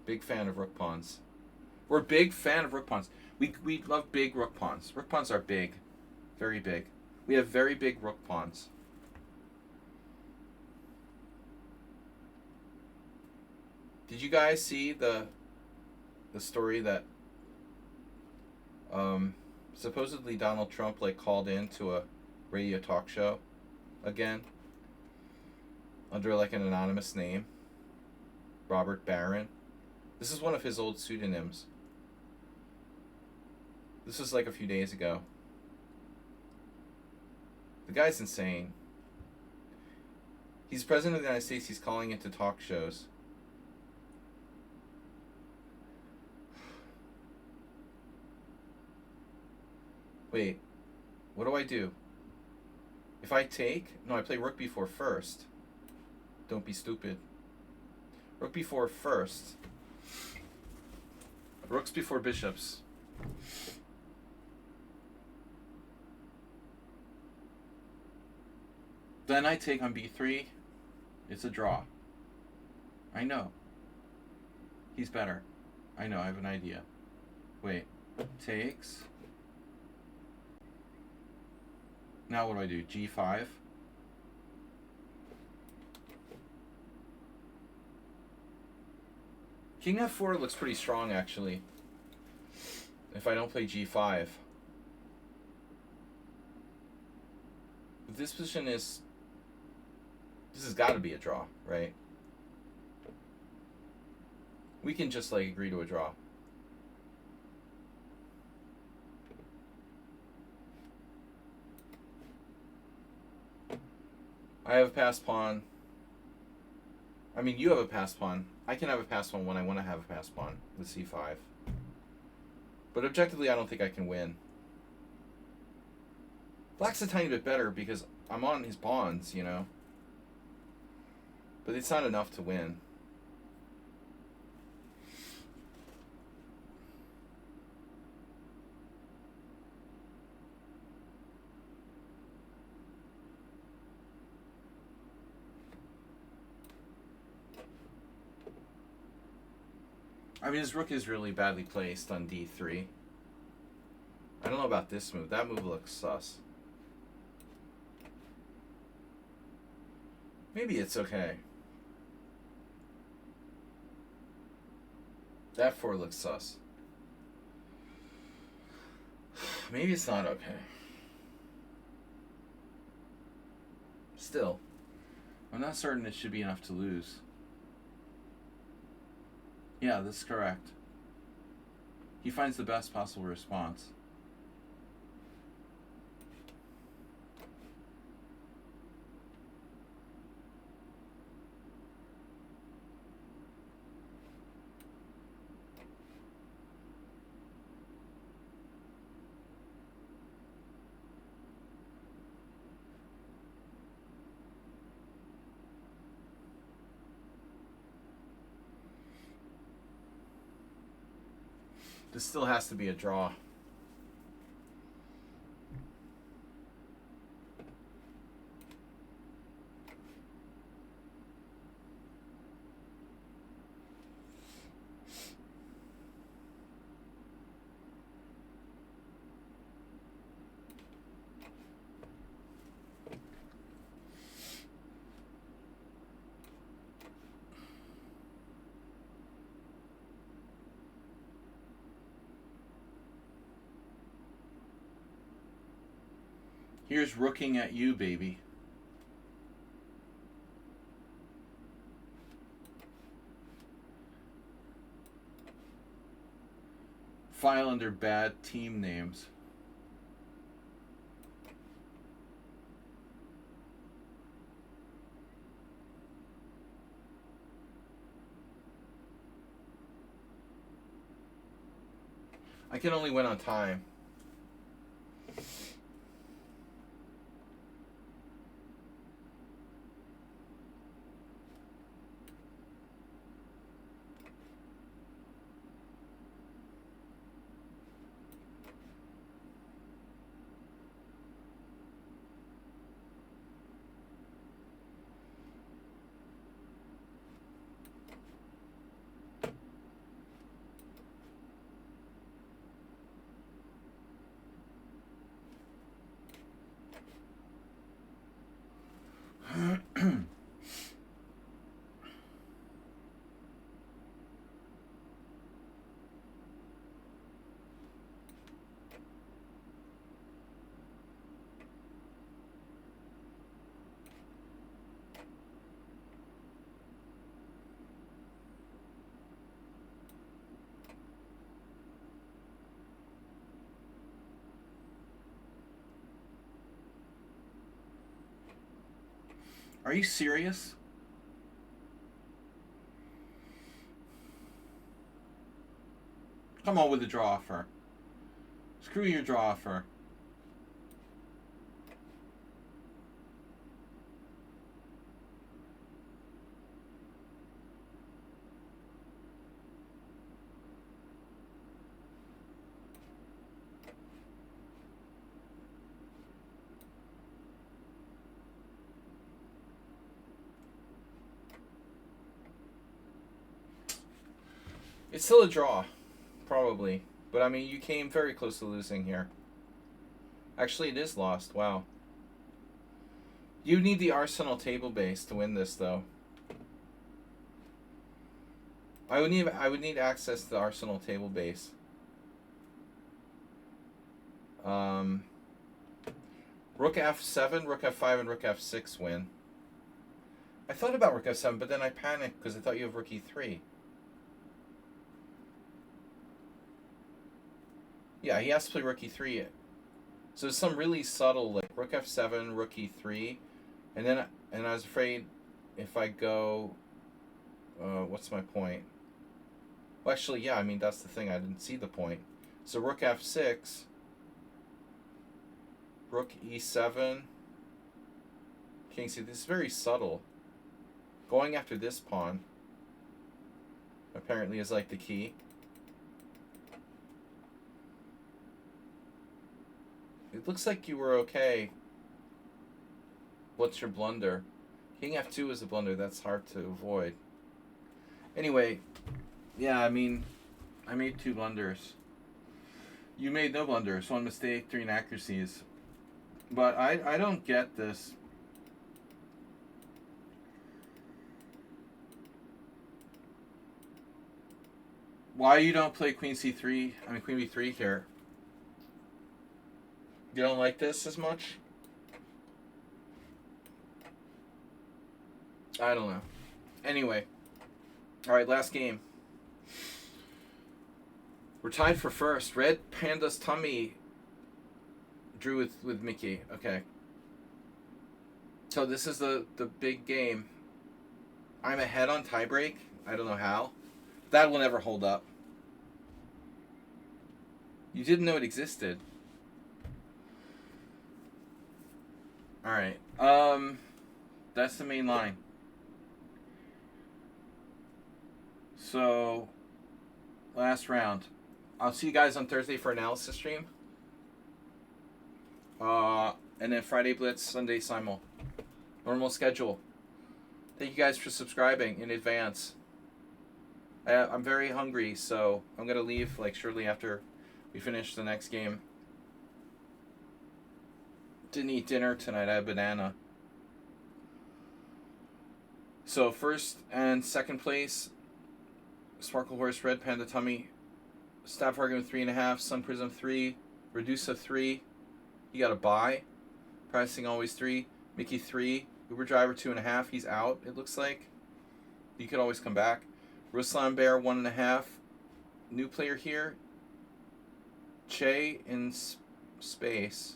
Big fan of rook pawns. We're a big fan of rook pawns. We love big rook pawns. Rook pawns are big. Very big. We have very big rook pawns. Did you guys see the story that supposedly Donald Trump like called into a radio talk show again under like an anonymous name, Robert Barron? This is one of his old pseudonyms. This was like a few days ago. The guy's insane. He's president of the United States. He's calling into talk shows. Wait, what do I do? If I take... No, I play rook b4 first. Don't be stupid. Rook b4 first. Rooks before bishops. Then I take on b3. It's a draw. I know. He's better. I know, I have an idea. Wait. Takes. Now what do? G5. King f4 looks pretty strong, actually. If I don't play g5. But this position is... This has got to be a draw, right? We can just, like, agree to a draw. I have a passed pawn. I mean, you have a passed pawn. I can have a passed pawn when I want to have a passed pawn with c5. But objectively, I don't think I can win. Black's a tiny bit better because I'm on his pawns, you know. But it's not enough to win. I mean, his rook is really badly placed on d3. I don't know about this move. That move looks sus. Maybe it's okay. That 4 looks sus. Maybe it's not okay. Still, I'm not certain it should be enough to lose. Yeah, that's correct. He finds the best possible response. This still has to be a draw. Here's rooking at you, baby. File under bad team names. I can only win on time. Are you serious? Come on with the draw offer. Screw your draw offer. It's still a draw, probably. But, I mean, you came very close to losing here. Actually, it is lost. Wow. You need the Arsenal table base to win this, though. I would need access to the Arsenal table base. Rook f7, Rook f5, and Rook f6 win. I thought about Rook f7, but then I panicked because I thought you have Rook e3. Yeah, he has to play Rook e3. So it's some really subtle, like Rook f7, Rook e3, and I was afraid if I go, what's my point? Well, actually, yeah, I mean that's the thing. I didn't see the point. So Rook f6, Rook e7, King c. This is very subtle. Going after this pawn apparently is like the key. It looks like you were okay. What's your blunder? King f2 is a blunder. That's hard to avoid. Anyway, yeah, I mean, I made 2 blunders. You made no blunders. 1 mistake, 3 inaccuracies. But I don't get this. Why you don't play Queen c3, I mean Queen b3 here? You don't like this as much? I don't know. Anyway. Alright, last game. We're tied for first. Red Panda's tummy drew with Mickey. Okay. So this is the big game. I'm ahead on tiebreak. I don't know how. That will never hold up. You didn't know it existed. Alright. That's the main line. So, last round. I'll see you guys on Thursday for analysis stream. And then Friday Blitz, Sunday Simul. Normal schedule. Thank you guys for subscribing in advance. I'm very hungry, so I'm going to leave like shortly after we finish the next game. Didn't eat dinner tonight. I had banana. So first and second place, Sparkle Horse, Red Panda Tummy, Staff Argument 3.5, Sun Prism 3, Redusa 3. You got a buy. Pricing always 3. Mickey 3. Uber Driver 2.5. He's out, it looks like. You could always come back. Ruslan Bear 1.5. New player here. Che in space.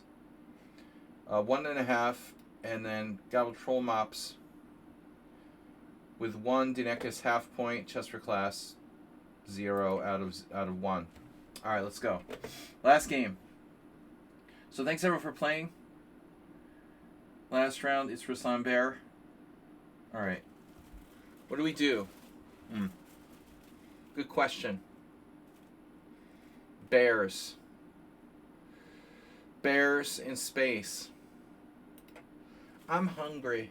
1.5. And then Gabble Troll Mops with 1. Dineka's half point. Chess for class 0 out of 1. All right, let's go. Last game. So thanks everyone for playing. Last round, it's Ruslan Bear. All right. What do we do? Good question. Bears. Bears in space. I'm hungry.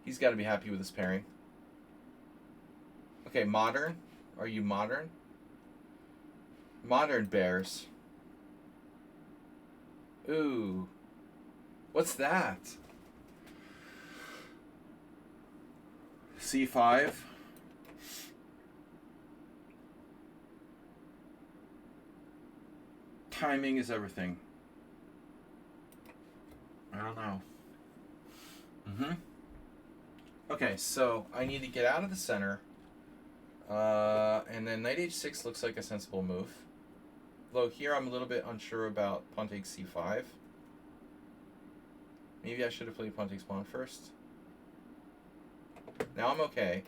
He's got to be happy with his pairing. Okay, modern. Are you modern? Modern bears. Ooh. What's that? C5. Timing is everything. I don't know. Okay, so I need to get out of the center. And then knight h6 looks like a sensible move. Though here I'm a little bit unsure about pawn takes c5. Maybe I should have played pawn takes pawn first. Now I'm okay.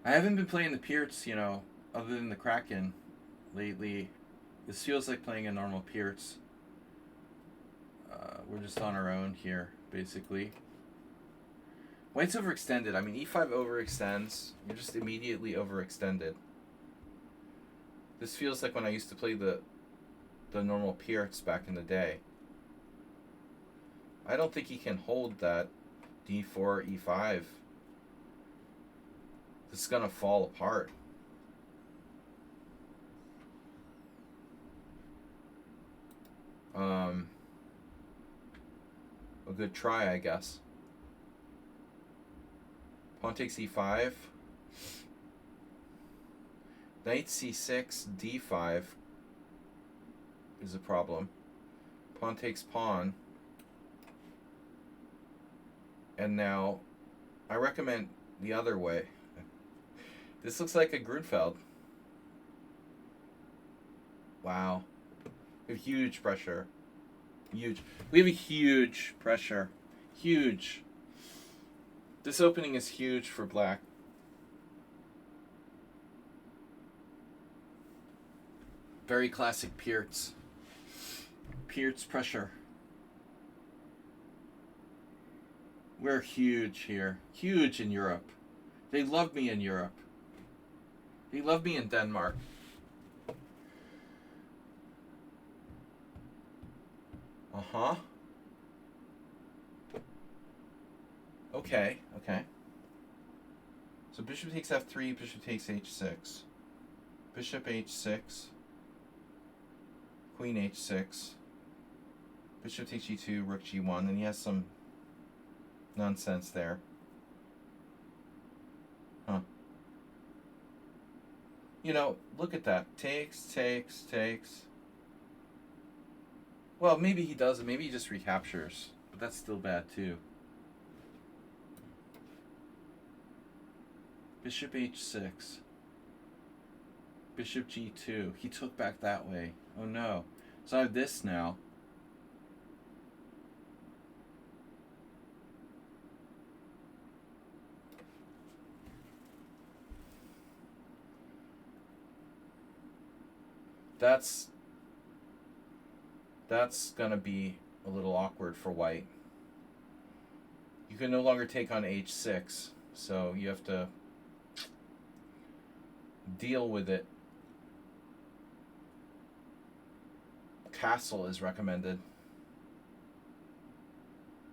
I haven't been playing the Pierts, you know, other than the Kraken lately. This feels like playing a normal Pierts. We're just on our own here, basically. White's overextended. I mean, e5 overextends. You're just immediately overextended. This feels like when I used to play the normal Pierts back in the day. I don't think he can hold that d4, e5. This is going to fall apart. A good try, I guess. Pawn takes e5. Knight c6, d5 is a problem. Pawn takes pawn. And now, I recommend the other way. This looks like a Grunfeld. Wow. We have huge pressure. Huge. We have a huge pressure. Huge. This opening is huge for black. Very classic Pierts. Pierts pressure. We're huge here. Huge in Europe. They love me in Europe. They love me in Denmark. Uh-huh. Okay, okay. So bishop takes f3, bishop takes h6. Bishop h6. Queen h6. Bishop takes g2, rook g1, and he has some nonsense there. Huh. You know, look at that. Takes, takes, takes. Well, maybe he doesn't. Maybe he just recaptures. But that's still bad, too. Bishop h6. Bishop g2. He took back that way. Oh, no. So I have this now. That's gonna be a little awkward for white. You can no longer take on h6, so you have to deal with it. Castle is recommended.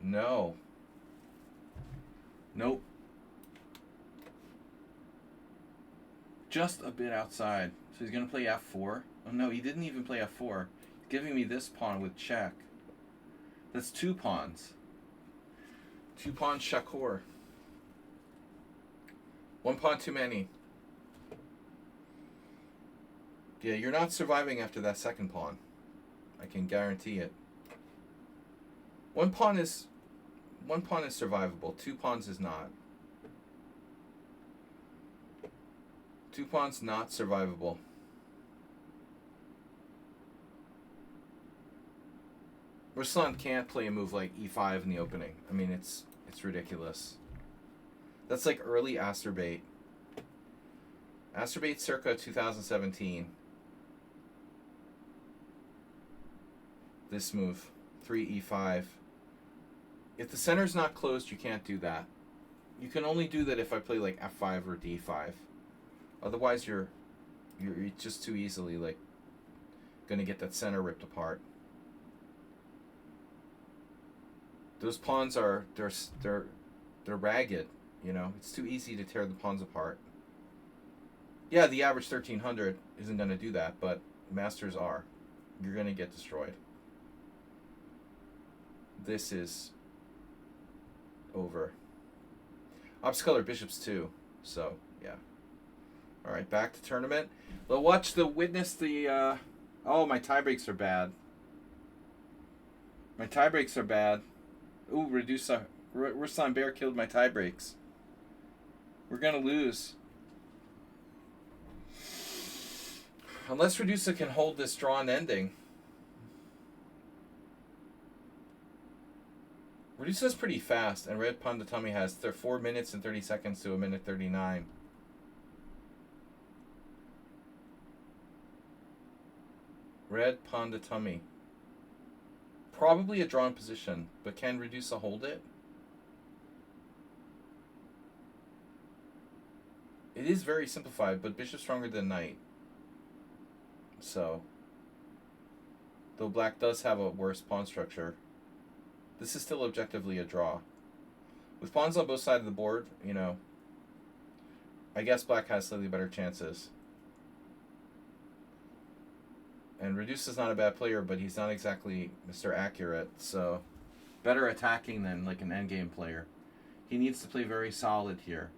No. Nope. Just a bit outside. So he's going to play f4. Oh no, he didn't even play f4. He's giving me this pawn with check. That's 2 pawns. 2 pawns Shakur. 1 pawn too many. Yeah, you're not surviving after that second pawn. I can guarantee it. 1 pawn is survivable. 2 pawns is not. 2 pawns not survivable. Ruslan can't play a move like e5 in the opening. I mean, it's ridiculous. That's like early Asterbait. Asterbait circa 2017. This move, 3e5. If the center's not closed, you can't do that. You can only do that if I play like f5 or d5. Otherwise, you're just too easily like gonna get that center ripped apart. Those pawns are they're ragged. You know, it's too easy to tear the pawns apart. Yeah, the average 1300 isn't gonna do that, but masters are. You're gonna get destroyed. This is over. Upscolor bishops too, so yeah. All right, back to tournament. Well, witness the. Oh, my tie breaks are bad. My tie breaks are bad. Ooh, Ruslan Bear killed my tie breaks. We're gonna lose. Unless Redusa can hold this drawn ending. Reduces pretty fast, and Red Pawnda has 4 minutes and 30 seconds to a minute 39. Red Pawnda. Probably a drawn position, but can Redusa hold it? It is very simplified, but bishop stronger than knight. So, though black does have a worse pawn structure, this is still objectively a draw. With pawns on both sides of the board, you know, I guess black has slightly better chances. And Reduce is not a bad player, but he's not exactly Mr. Accurate, so better attacking than like an endgame player. He needs to play very solid here.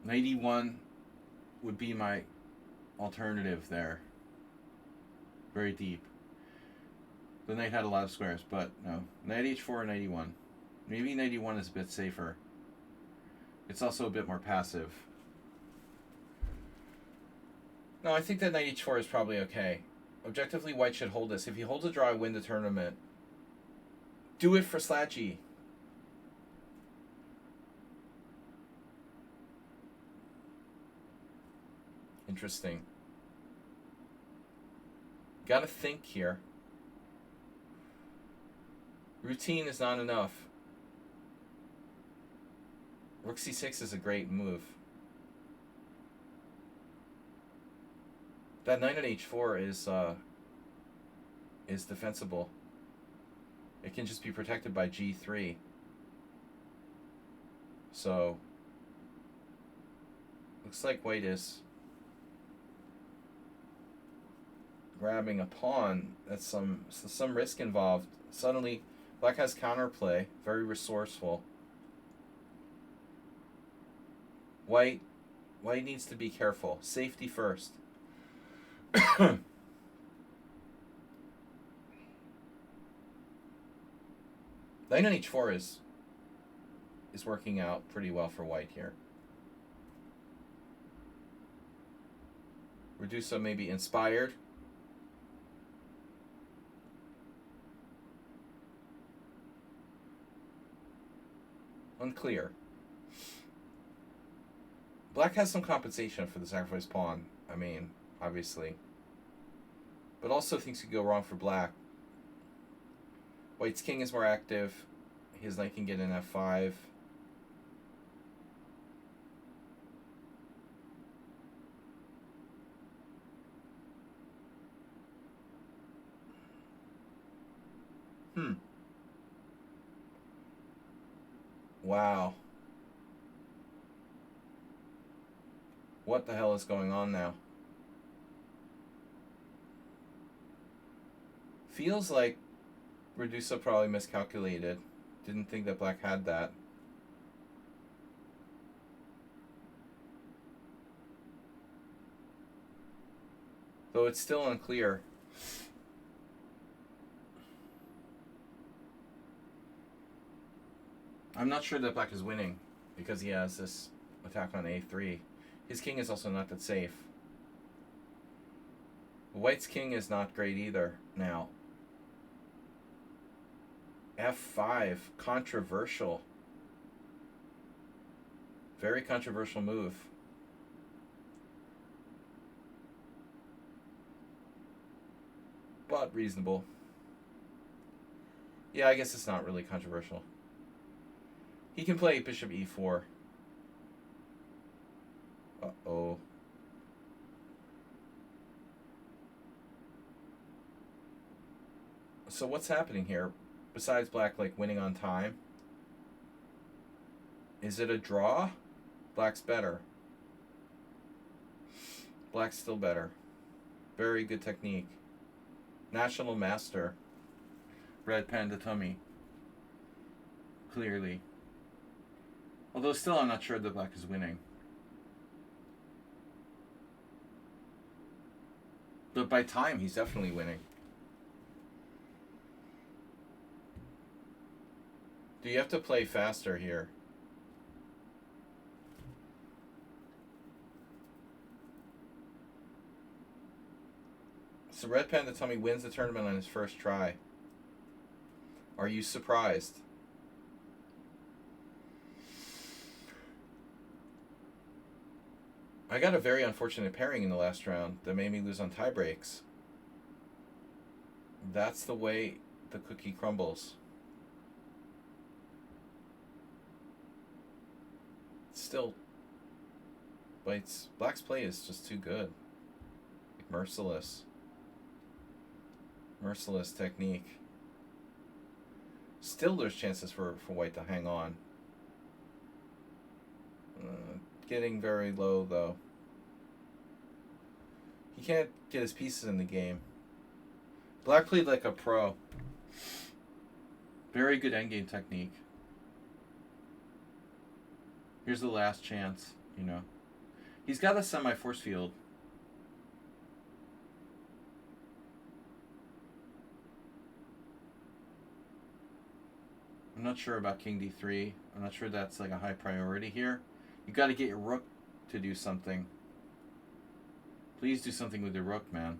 Knight e1 would be my alternative there. Very deep. The knight had a lot of squares, but no. Knight h4 or knight e1. Maybe knight e1 is a bit safer. It's also a bit more passive. No, I think that knight h4 is probably okay. Objectively, white should hold this. If he holds a draw, I win the tournament. Do it for Sladgie. Interesting. Gotta think here. Routine is not enough. Rook c6 is a great move. That knight on h4 is defensible. It can just be protected by g3. So looks like white is grabbing a pawn. That's some risk involved. Suddenly black has counterplay, very resourceful. White needs to be careful. Safety first. Knight on h4 is working out pretty well for white here. Redusa may be inspired. Unclear. Black has some compensation for the sacrifice pawn. I mean, obviously. But also things could go wrong for black. White's king is more active. His knight can get in f5. Wow. What the hell is going on now? Feels like Redusa probably miscalculated. Didn't think that black had that. Though it's still unclear. I'm not sure that black is winning because he has this attack on a3. His king is also not that safe. White's king is not great either now. f5, controversial. Very controversial move. But reasonable. Yeah, I guess it's not really controversial. He can play bishop e4. Uh-oh. So what's happening here? Besides black like winning on time? Is it a draw? Black's better. Black's still better. Very good technique. National master. Red Panda Tummy. Clearly. Although still I'm not sure that black is winning. But by time he's definitely winning. Do you have to play faster here? So Red Panda Tummy wins the tournament on his first try. Are you surprised? I got a very unfortunate pairing in the last round that made me lose on tie breaks. That's the way the cookie crumbles. Still, Black's play is just too good. Merciless. Merciless technique. Still there's chances for White to hang on. Getting very low, though. He can't get his pieces in the game. Black played like a pro. Very good endgame technique. Here's the last chance, you know. He's got a semi-force field. I'm not sure about King D3. I'm not sure that's like a high priority here. You got to get your rook to do something. Please do something with your rook, man.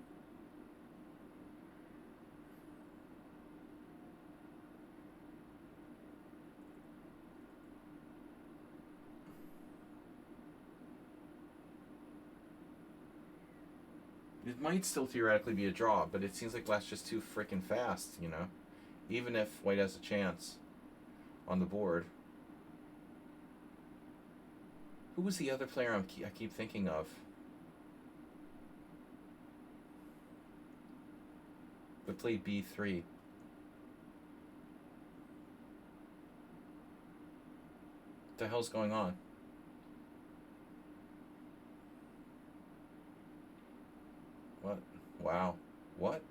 It might still theoretically be a draw, but it seems like Black's just too freaking fast, you know? Even if White has a chance on the board. Who was the other player I keep thinking of? That played B3. What the hell's going on? What? Wow. What?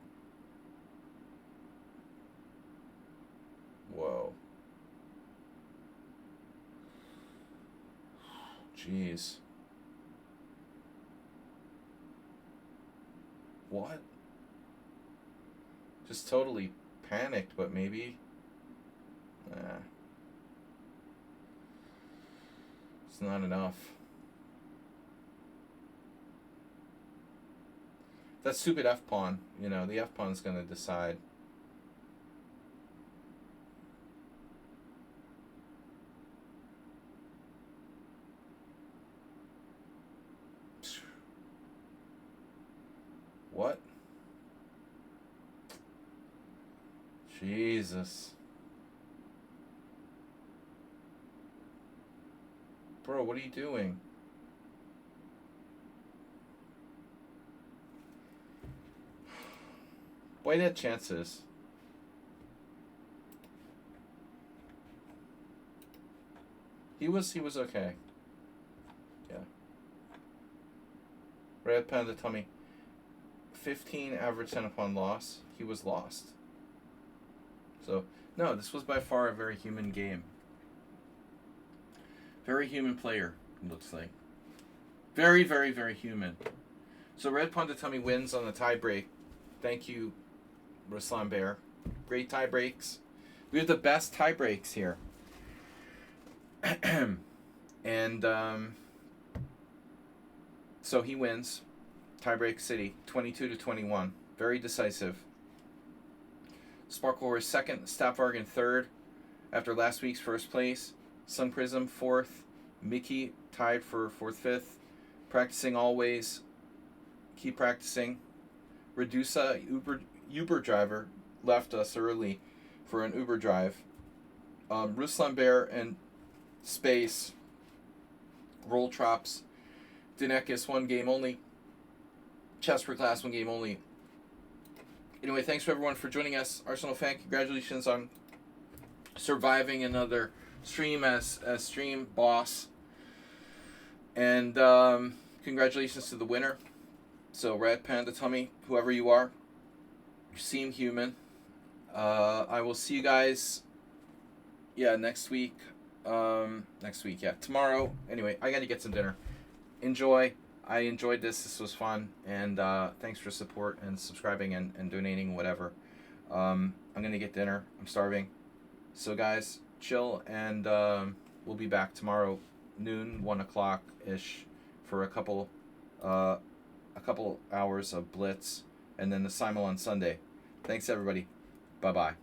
Whoa. Jeez. What? Just totally panicked, but maybe... Nah. It's not enough. That stupid F-pawn, you know, the F-pawn's going to decide. What? Jesus. Bro, what are you doing? White had chances. He was okay. Yeah. Red Panda Tummy. 15 average 10 upon loss. He was lost. So, no, this was by far a very human game. Very human player, it looks like. Very, very, very human. So Red Panda Tummy wins on the tie break. Thank you, Ruslan Bear. Great tie breaks. We have the best tie breaks here. And so he wins. Tiebreak City, 22-21. Very decisive. Sparkle Horse second. Stapvargan third. After last week's first place. Sun Prism fourth. Mickey tied for fourth, fifth. Practicing always. Keep practicing. Redusa Uber driver left us early for an Uber drive. Ruslan Bear and Space. Roll Trops. Dinekis, one game only. Chess for Class, one game only. Anyway, thanks for everyone for joining us. Arsenal fan, congratulations on surviving another stream as stream boss. And congratulations to the winner. So, Red Panda Tummy, whoever you are, you seem human. I will see you guys, next week. Tomorrow. Anyway, I got to get some dinner. Enjoy. I enjoyed this. This was fun. And thanks for support and subscribing and donating, whatever. I'm going to get dinner. I'm starving. So, guys, chill. And we'll be back tomorrow, noon, 1 o'clock-ish, for a couple hours of Blitz. and then the simul on Sunday. Thanks, everybody. Bye-bye.